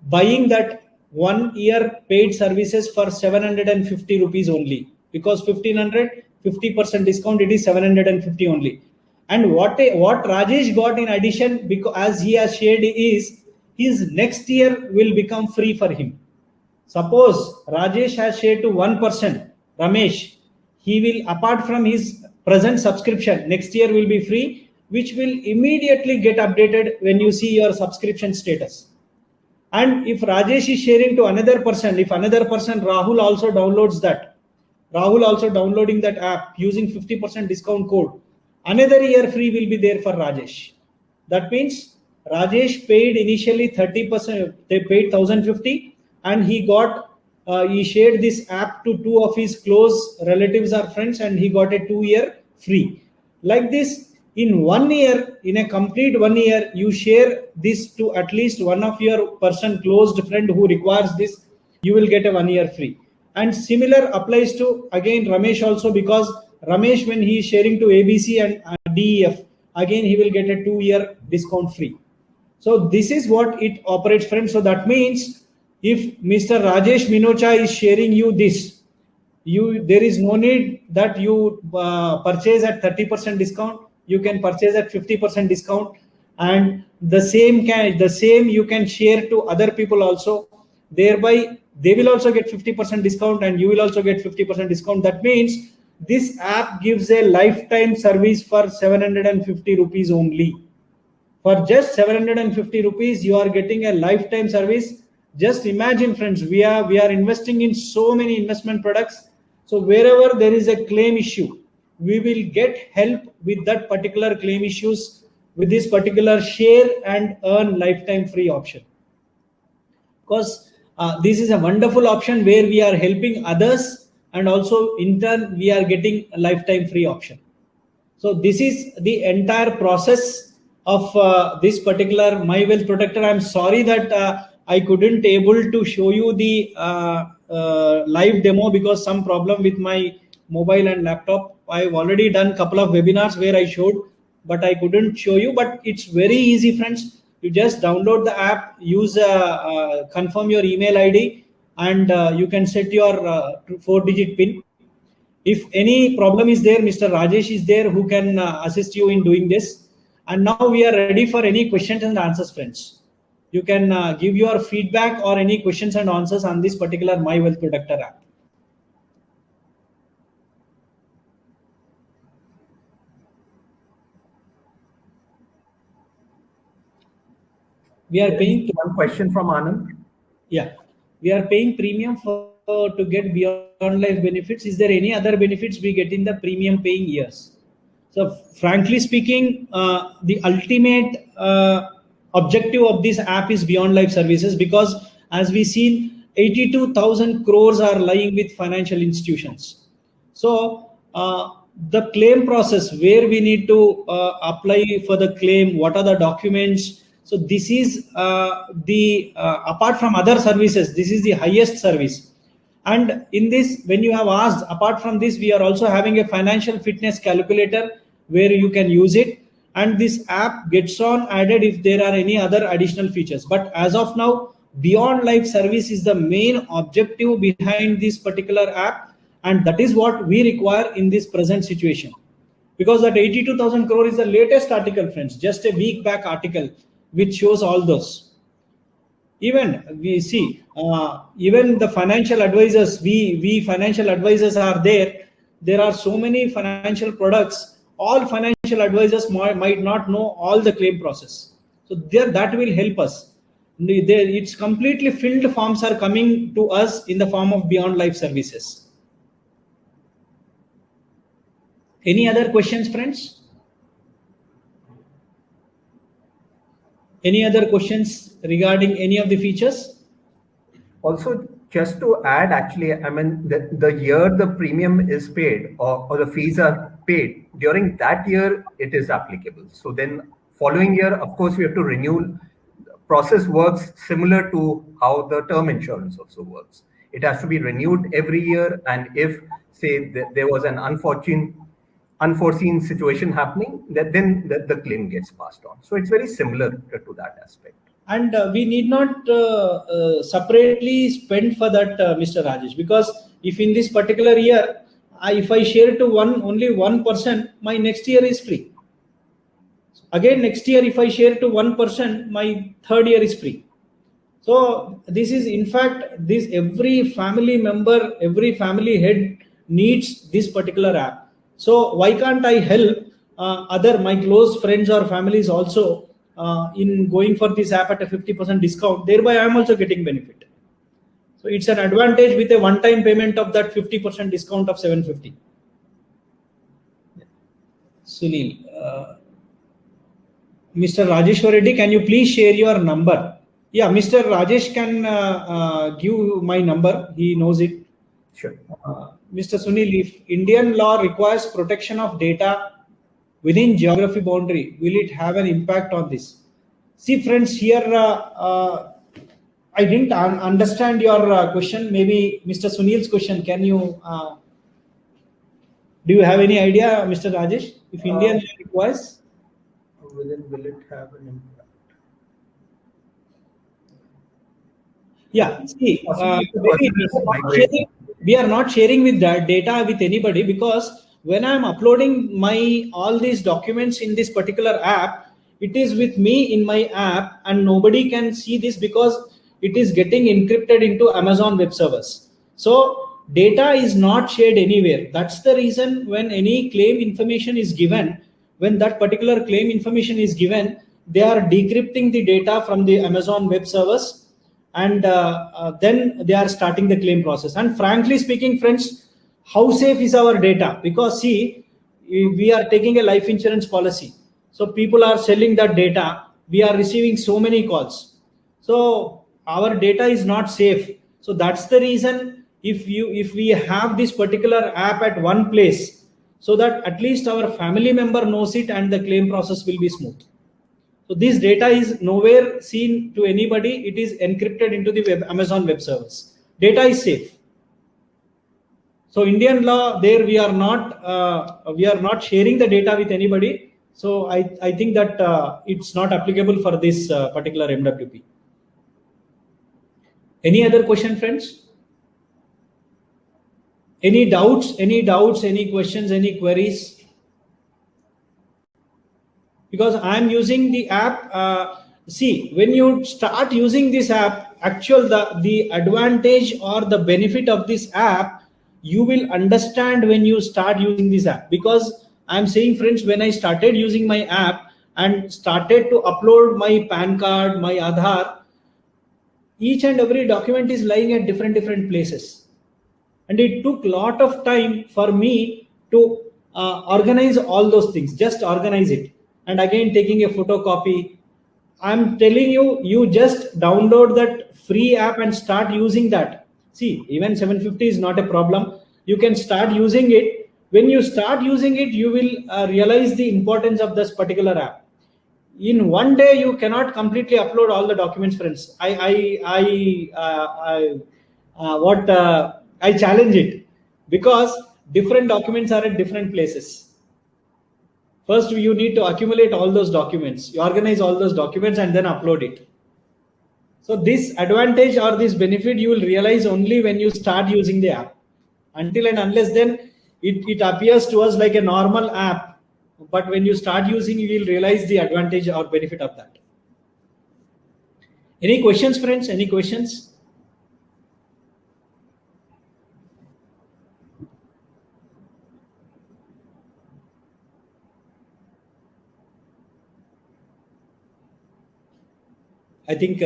buying that 1 year paid services for 750 rupees only, because 1500 50% discount, it is 750 only. And what Rajesh got in addition, because as he has shared, is his next year will become free for him. Suppose Rajesh has shared to 1%, Ramesh, he will, apart from his present subscription, next year will be free, which will immediately get updated when you see your subscription status. And if Rajesh is sharing to another person, if another person, Rahul, also downloads that, Rahul also downloading that app using 50% discount code, another year free will be there for Rajesh. That means Rajesh paid initially 30%, they paid 1050, and he got he shared this app to 2 of his close relatives or friends, and he got a 2-year free. Like this, in 1 year, in a complete 1 year, you share this to at least one of your person closed friend who requires this, you will get a 1 year free. And similar applies to again Ramesh also, because Ramesh, when he is sharing to ABC and DEF, again he will get a 2-year discount free. So this is what it operates, friends. So that means if Mr. Rajesh Minocha is sharing you this, there is no need that you purchase at 30% discount. You can purchase at 50% discount, and the same you can share to other people also. Thereby, they will also get 50% discount, and you will also get 50% discount. That means this app gives a lifetime service for 750 rupees only. For just 750 rupees, you are getting a lifetime service. Just imagine, friends, we are investing in so many investment products. So wherever there is a claim issue, we will get help with that particular claim issues with this particular share and earn lifetime free option. Because this is a wonderful option where we are helping others, and also in turn we are getting a lifetime free option. So this is the entire process of this particular My Wealth Protector. I'm sorry that I couldn't able to show you the live demo because some problem with my mobile and laptop. I've already done a couple of webinars where I showed, but I couldn't show you. But it's very easy, friends. You just download the app, use confirm your email ID, and you can set your 4-digit PIN. If any problem is there, Mr. Rajesh is there who can assist you in doing this. And now we are ready for any questions and answers, friends. You can give your feedback or any questions and answers on this particular My Wealth Protector app. We are paying one question from Anand. Yeah, we are paying premium to get beyond life benefits. Is there any other benefits we get in the premium paying years? So frankly speaking, the ultimate objective of this app is beyond life services, because as we seen, 82,000 crores are lying with financial institutions. So the claim process, where we need to apply for the claim, what are the documents? So this is apart from other services, this is the highest service. And in this, when you have asked, apart from this, we are also having a financial fitness calculator where you can use it. And this app gets on added if there are any other additional features. But as of now, beyond life service is the main objective behind this particular app. And that is what we require in this present situation. Because that 82,000 crore is the latest article, friends, just a week back article, which shows all those. Even we see, even the financial advisors, we financial advisors are there. There are so many financial products. All financial advisors might not know all the claim process. So there, that will help us. It's completely filled forms are coming to us in the form of Beyond Life services. Any other questions, friends? Any other questions regarding any of the features? Also, just to add, actually, I mean, the year the premium is paid or the fees are paid, during that year, it is applicable. So then following year, of course, we have to renew. Process works similar to how the term insurance also works. It has to be renewed every year. And if, say, there was an unforeseen situation happening, then the claim gets passed on. So it's very similar to that aspect. And we need not separately spend for that, Mr. Rajesh, because if in this particular year, if I share to only one person, my next year is free. Again, next year, if I share to one person, my third year is free. So this is, in fact, this every family member, every family head needs this particular app. So why can't I help my close friends or families also in going for this app at a 50% discount? Thereby, I am also getting benefit. So it's an advantage with a one-time payment of that 50% discount of 750. Sunil, Mr. Rajeshwar Reddy, can you please share your number? Yeah, Mr. Rajesh can give my number. He knows it. Sure. Mr. Sunil, if Indian law requires protection of data within geography boundary, will it have an impact on this? See, friends, here I didn't understand your question. Maybe Mr. Sunil's question. Can you? Do you have any idea, Mr. Rajesh? If Indian law requires. Will it have an impact? Yeah, see, we are not sharing with that data with anybody, because when I'm uploading my all these documents in this particular app, it is with me in my app, and nobody can see this because it is getting encrypted into Amazon Web Service. So data is not shared anywhere. That's the reason when any claim information is given, when that particular claim information is given, they are decrypting the data from the Amazon Web Service, and then they are starting the claim process. And frankly speaking, friends, how safe is our data? Because see, we are taking a life insurance policy. So people are selling that data. We are receiving so many calls. So our data is not safe. So that's the reason if we have this particular app at one place, so that at least our family member knows it and the claim process will be smooth. So this data is nowhere seen to anybody. It is encrypted into the Amazon Web Service. Data is safe. So Indian law, there we are not sharing the data with anybody. So I think that it's not applicable for this particular MWP. Any other question, friends? Any doubts, any questions, any queries? Because I'm using the app. See, when you start using this app, the advantage or the benefit of this app, you will understand when you start using this app. Because I'm saying, friends, when I started using my app and started to upload my PAN card, my Aadhaar, each and every document is lying at different places. And it took a lot of time for me to organize all those things, just organize it. And again, taking a photocopy. I'm telling you, you just download that free app and start using that. See, even 750 is not a problem. You can start using it. When you start using it, you will realize the importance of this particular app. In one day, you cannot completely upload all the documents, friends. I challenge it, because different documents are at different places. First, you need to accumulate all those documents. You organize all those documents and then upload it. So this advantage or this benefit you will realize only when you start using the app. Until and unless then, it appears to us like a normal app. But when you start using, you will realize the advantage or benefit of that. Any questions, friends? Any questions? I think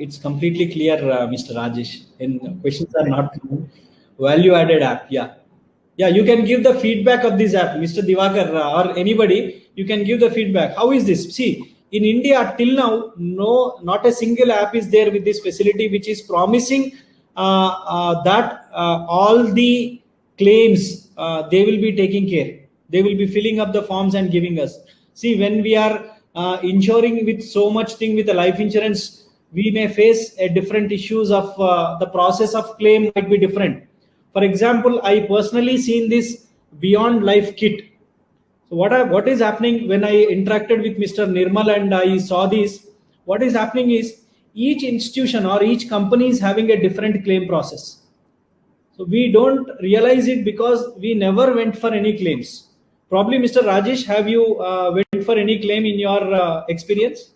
it's completely clear, Mr. Rajesh. And questions are not coming. Value-added app, yeah. Yeah, you can give the feedback of this app, Mr. Divakar or anybody. You can give the feedback. How is this? See, in India till now, no, not a single app is there with this facility, which is promising that all the claims they will be taking care. They will be filling up the forms and giving us. See, when we are insuring with so much thing with the life insurance, we may face a different issues of the process of claim might be different. For example, I personally seen this Beyond Life kit. So what is happening when I interacted with Mr. Nirmal and I saw this, what is happening is each institution or each company is having a different claim process. So we don't realize it because we never went for any claims. Probably Mr. Rajesh, have you went for any claim in your experience?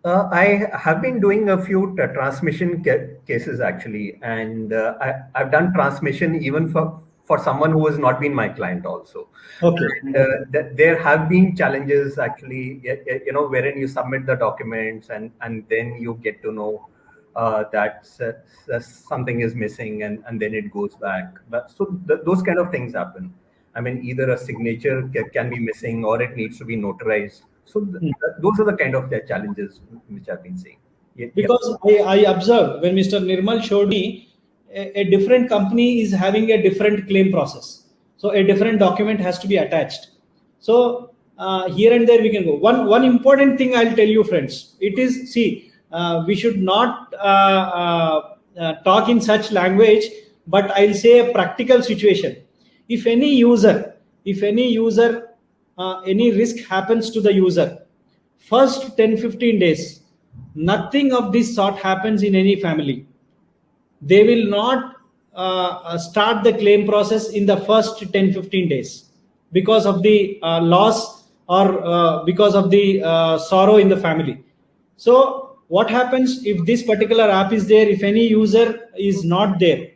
I have been doing a few transmission cases actually, and I've done transmission even for someone who has not been my client also. Okay. And there have been challenges actually, wherein you submit the documents and then you get to know that something is missing and then it goes back. So those kind of things happen. I mean, either a signature can be missing or it needs to be notarized. So those are the kind of challenges which I've been seeing. Because I observed when Mr. Nirmal showed me a different company is having a different claim process. So a different document has to be attached. So here and there we can go. One important thing I'll tell you, friends, it is, see, we should not talk in such language, but I'll say a practical situation. If any user, any risk happens to the user, first 10-15 days, nothing of this sort happens in any family. They will not start the claim process in the first 10-15 days because of the loss or because of the sorrow in the family. So what happens if this particular app is there, if any user is not there,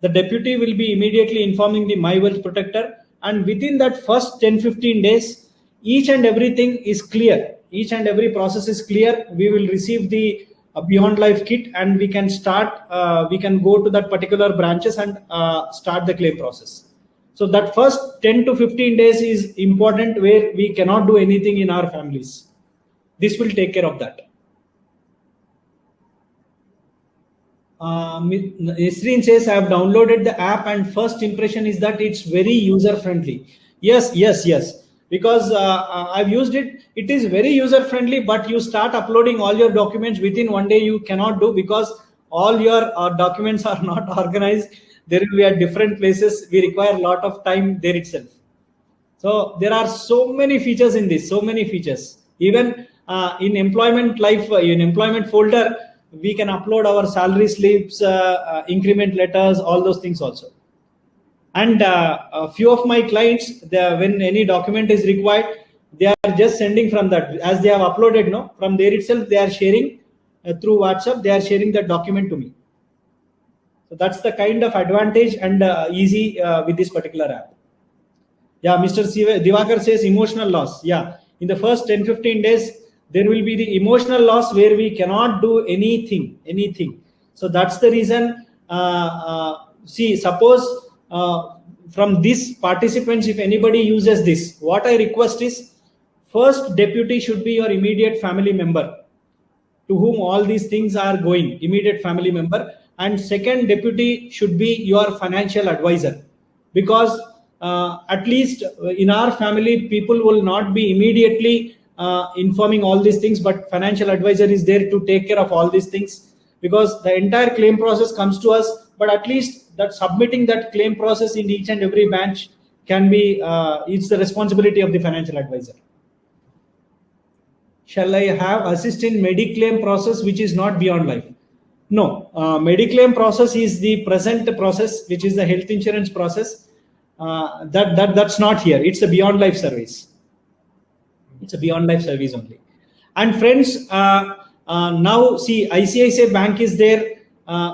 the deputy will be immediately informing the My Wealth Protector, and within that first 10-15 days, each and everything is clear. Each and every process is clear. We will receive the Beyond Life kit and we can start, we can go to that particular branches and start the claim process. So that first 10 to 15 days is important, where we cannot do anything in our families. This will take care of that. Nisreen says, I have downloaded the app and first impression is that it's very user friendly. Yes. Because I've used it. It is very user friendly, but you start uploading all your documents within one day, you cannot do because all your documents are not organized. There will be at different places. We require a lot of time there itself. So there are so many features in this, so many features. Even in employment life, in employment folder, we can upload our salary slips, increment letters, all those things also. And a few of my clients, when any document is required, they are just sending from that, as they have uploaded, from there itself, they are sharing through WhatsApp, they are sharing that document to me. So that's the kind of advantage and easy with this particular app. Yeah, Mr. Divakar says emotional loss. Yeah, in the first 10-15 days, there will be the emotional loss where we cannot do anything. So that's the reason. See, suppose from these participants, if anybody uses this, what I request is, first deputy should be your immediate family member to whom all these things are going, immediate family member. And second deputy should be your financial advisor, because at least in our family, people will not be immediately informing all these things, but financial advisor is there to take care of all these things, because the entire claim process comes to us, but at least that submitting that claim process in each and every branch can be, it's the responsibility of the financial advisor. Shall I have assist in Mediclaim process, which is not Beyond Life? No, Mediclaim process is the present process, which is the health insurance process. That's not here. It's a Beyond Life service. It's a Beyond Life service only. And friends, now see, ICICI Bank is there,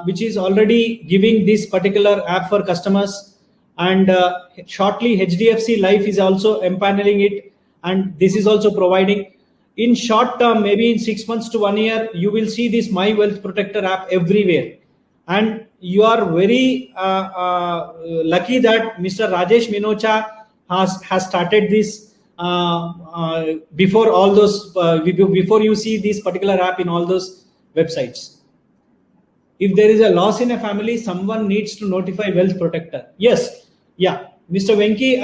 which is already giving this particular app for customers. And shortly HDFC Life is also empaneling it. And this is also providing. in short term, maybe in 6 months to 1 year, you will see this My Wealth Protector app everywhere. And you are very lucky that Mr. Rajesh Minocha has started this before all those, before you see this particular app in all those websites. If there is a loss in a family, someone needs to notify Wealth Protector. Yes, yeah, Mr. Venki,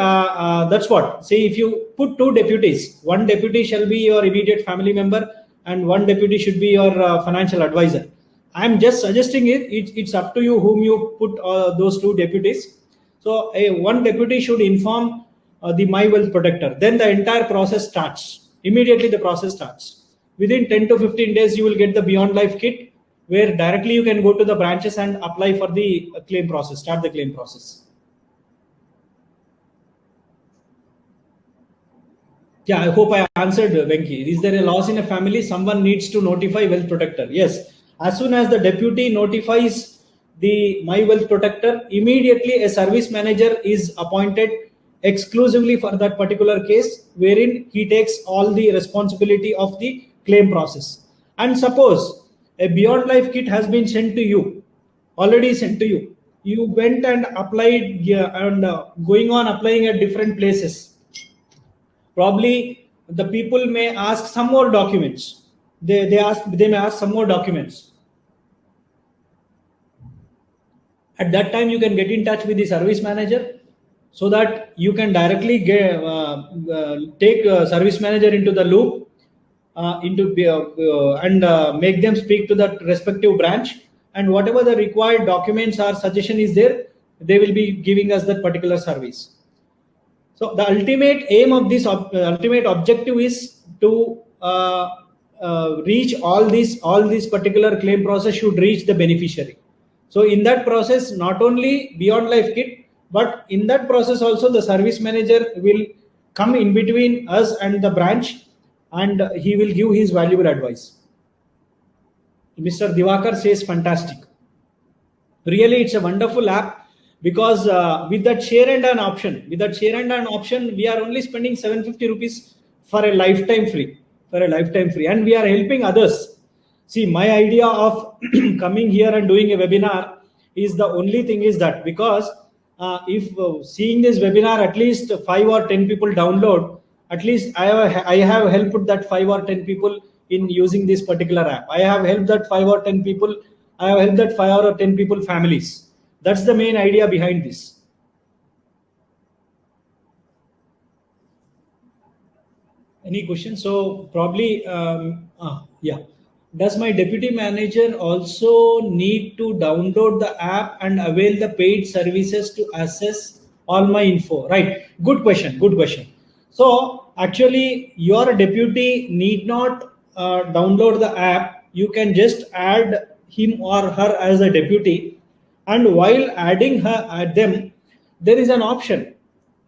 that's what. See, if you put 2 deputies, one deputy shall be your immediate family member and one deputy should be your financial advisor. I'm just suggesting it's up to you whom you put those 2 deputies. So one deputy should inform the My Wealth Protector. Then the entire process starts. Immediately the process starts. Within 10 to 15 days, you will get the Beyond Life kit, where directly you can go to the branches and apply for the claim process, start the claim process. Yeah, I hope I answered, Venki. Is there a loss in a family? Someone needs to notify Wealth Protector. Yes. As soon as the deputy notifies the My Wealth Protector, immediately a service manager is appointed exclusively for that particular case, wherein he takes all the responsibility of the claim process. And suppose a Beyond Life kit has been sent to you, already sent to you. You went and applied and going on applying at different places. Probably the people may ask some more documents. They may ask some more documents. At that time, you can get in touch with the service manager so that you can directly take service manager into the loop and make them speak to that respective branch, and whatever the required documents or suggestion is there, they will be giving us that particular service. So the ultimate aim of this ultimate objective is to reach all these particular claim process should reach the beneficiary. So in that process, not only Beyond Life kit, but in that process also the service manager will come in between us and the branch, and he will give his valuable advice. Mr. Divakar says fantastic. Really, it's a wonderful app. Because with that share and earn option, we are only spending 750 rupees for a lifetime free, and we are helping others. See, my idea of coming here and doing a webinar is the only thing is that because if seeing this webinar, at least 5 or 10 people download, at least I have helped that 5 or 10 people in using this particular app. I have helped that 5 or 10 people. I have helped that 5 or 10 people families. That's the main idea behind this. Any questions? So probably, yeah. Does my deputy manager also need to download the app and avail the paid services to access all my info? Right. Good question. Good question. So actually, your deputy need not download the app. You can just add him or her as a deputy. And while adding them, there is an option.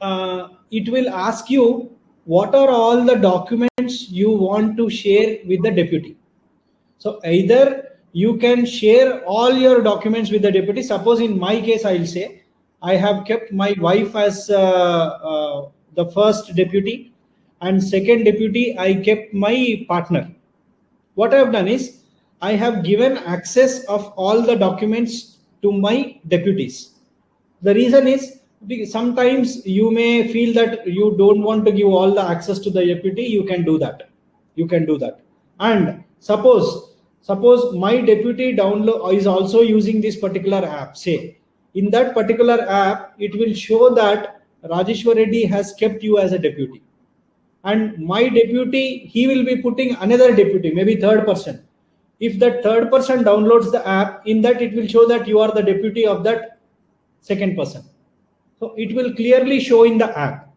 It will ask you what are all the documents you want to share with the deputy. So either you can share all your documents with the deputy. Suppose in my case, I'll say I have kept my wife as the first deputy, and second deputy I kept my partner. What I have done is I have given access of all the documents to my deputies. The reason is sometimes you may feel that you don't want to give all the access to the deputy. You can do that. And suppose my deputy download is also using this particular app. Say in that particular app, it will show that Rajeshwar Reddy has kept you as a deputy, and my deputy, he will be putting another deputy, maybe third person. If that third person downloads the app, in that it will show that you are the deputy of that second person. So it will clearly show in the app.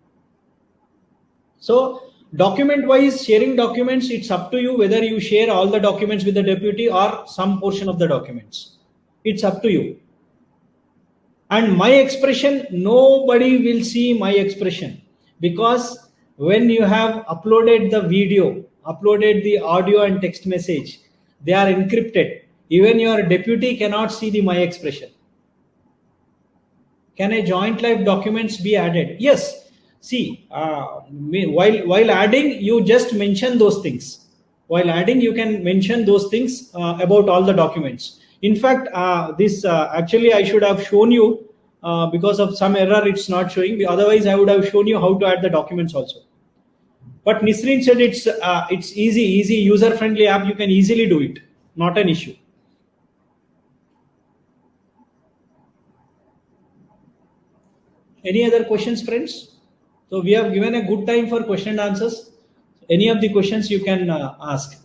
So document wise, sharing documents, it's up to you whether you share all the documents with the deputy or some portion of the documents. It's up to you. And my expression, nobody will see my expression, because when you have uploaded the video, uploaded the audio and text message, they are encrypted. Even your deputy cannot see the my expression. Can a joint life documents be added? Yes. See, while adding, you just mention those things. While adding, you can mention those things about all the documents. In fact, this actually I should have shown you because of some error, it's not showing. Otherwise, I would have shown you how to add the documents also. But Nisreen said it's easy, user-friendly app. You can easily do it. Not an issue. Any other questions, friends? So we have given a good time for question and answers. Any of the questions you can ask.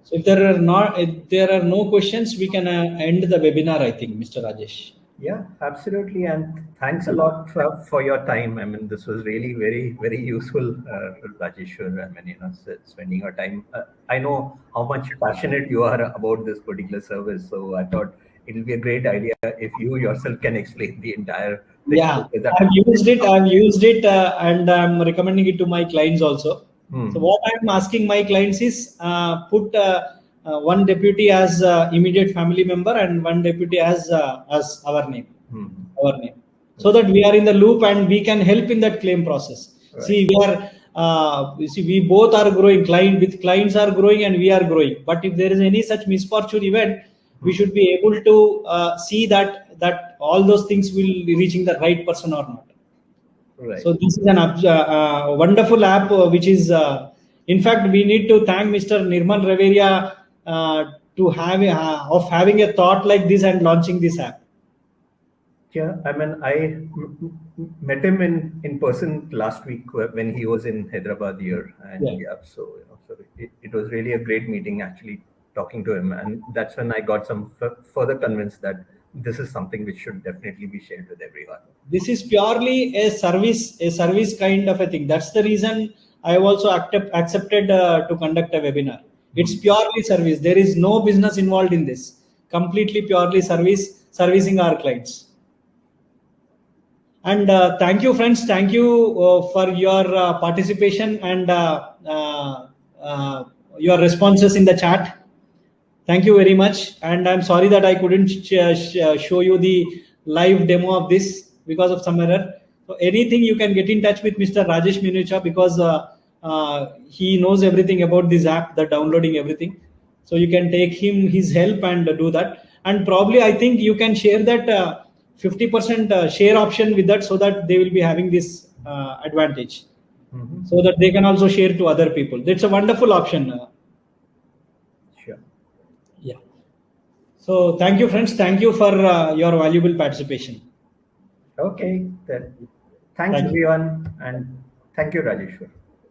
So if there are no questions, we can end the webinar, I think, Mr. Rajesh. Yeah, absolutely. And thanks a lot for your time. I mean, this was really very, very useful, Rajeshwar. I mean, spending your time. I know how much passionate you are about this particular service. So I thought it'll be a great idea if you yourself can explain the entire thing. Yeah, I've used it and I'm recommending it to my clients also. So what I'm asking my clients is put one deputy as immediate family member and one deputy as our name, so that we are in the loop and we can help in that claim process. Right. See, we both are growing. Clients are growing and we are growing. But if there is any such misfortune event, we should be able to see that all those things will be reaching the right person or not. Right. So this is an wonderful app, which is, in fact, we need to thank Mr. Nirmal Reveria to having a thought like this and launching this app. Yeah, I mean, I met him in person last week when he was in Hyderabad here, and so it was really a great meeting actually talking to him, and that's when I got some further convinced that this is something which should definitely be shared with everyone. This is purely a service kind of a thing. That's the reason I have also accepted to conduct a webinar. It's purely service. There is no business involved in this. Completely purely servicing our clients. And thank you, friends. Thank you for your participation and your responses in the chat. Thank you very much. And I'm sorry that I couldn't show you the live demo of this because of some error. So anything, you can get in touch with Mr. Rajesh Minucha because he knows everything about this app, the downloading everything. So you can take his help and do that. And probably I think you can share that 50% share option with that so that they will be having this advantage. So that they can also share to other people. That's a wonderful option. Yeah. So thank you, friends. Thank you for your valuable participation. Okay. Then. Thanks, everyone. And thank you, Rajeshwar.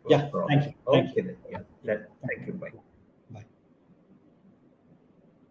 Yeah. Thank you. Okay. Then. Yeah. Thank you. Bye.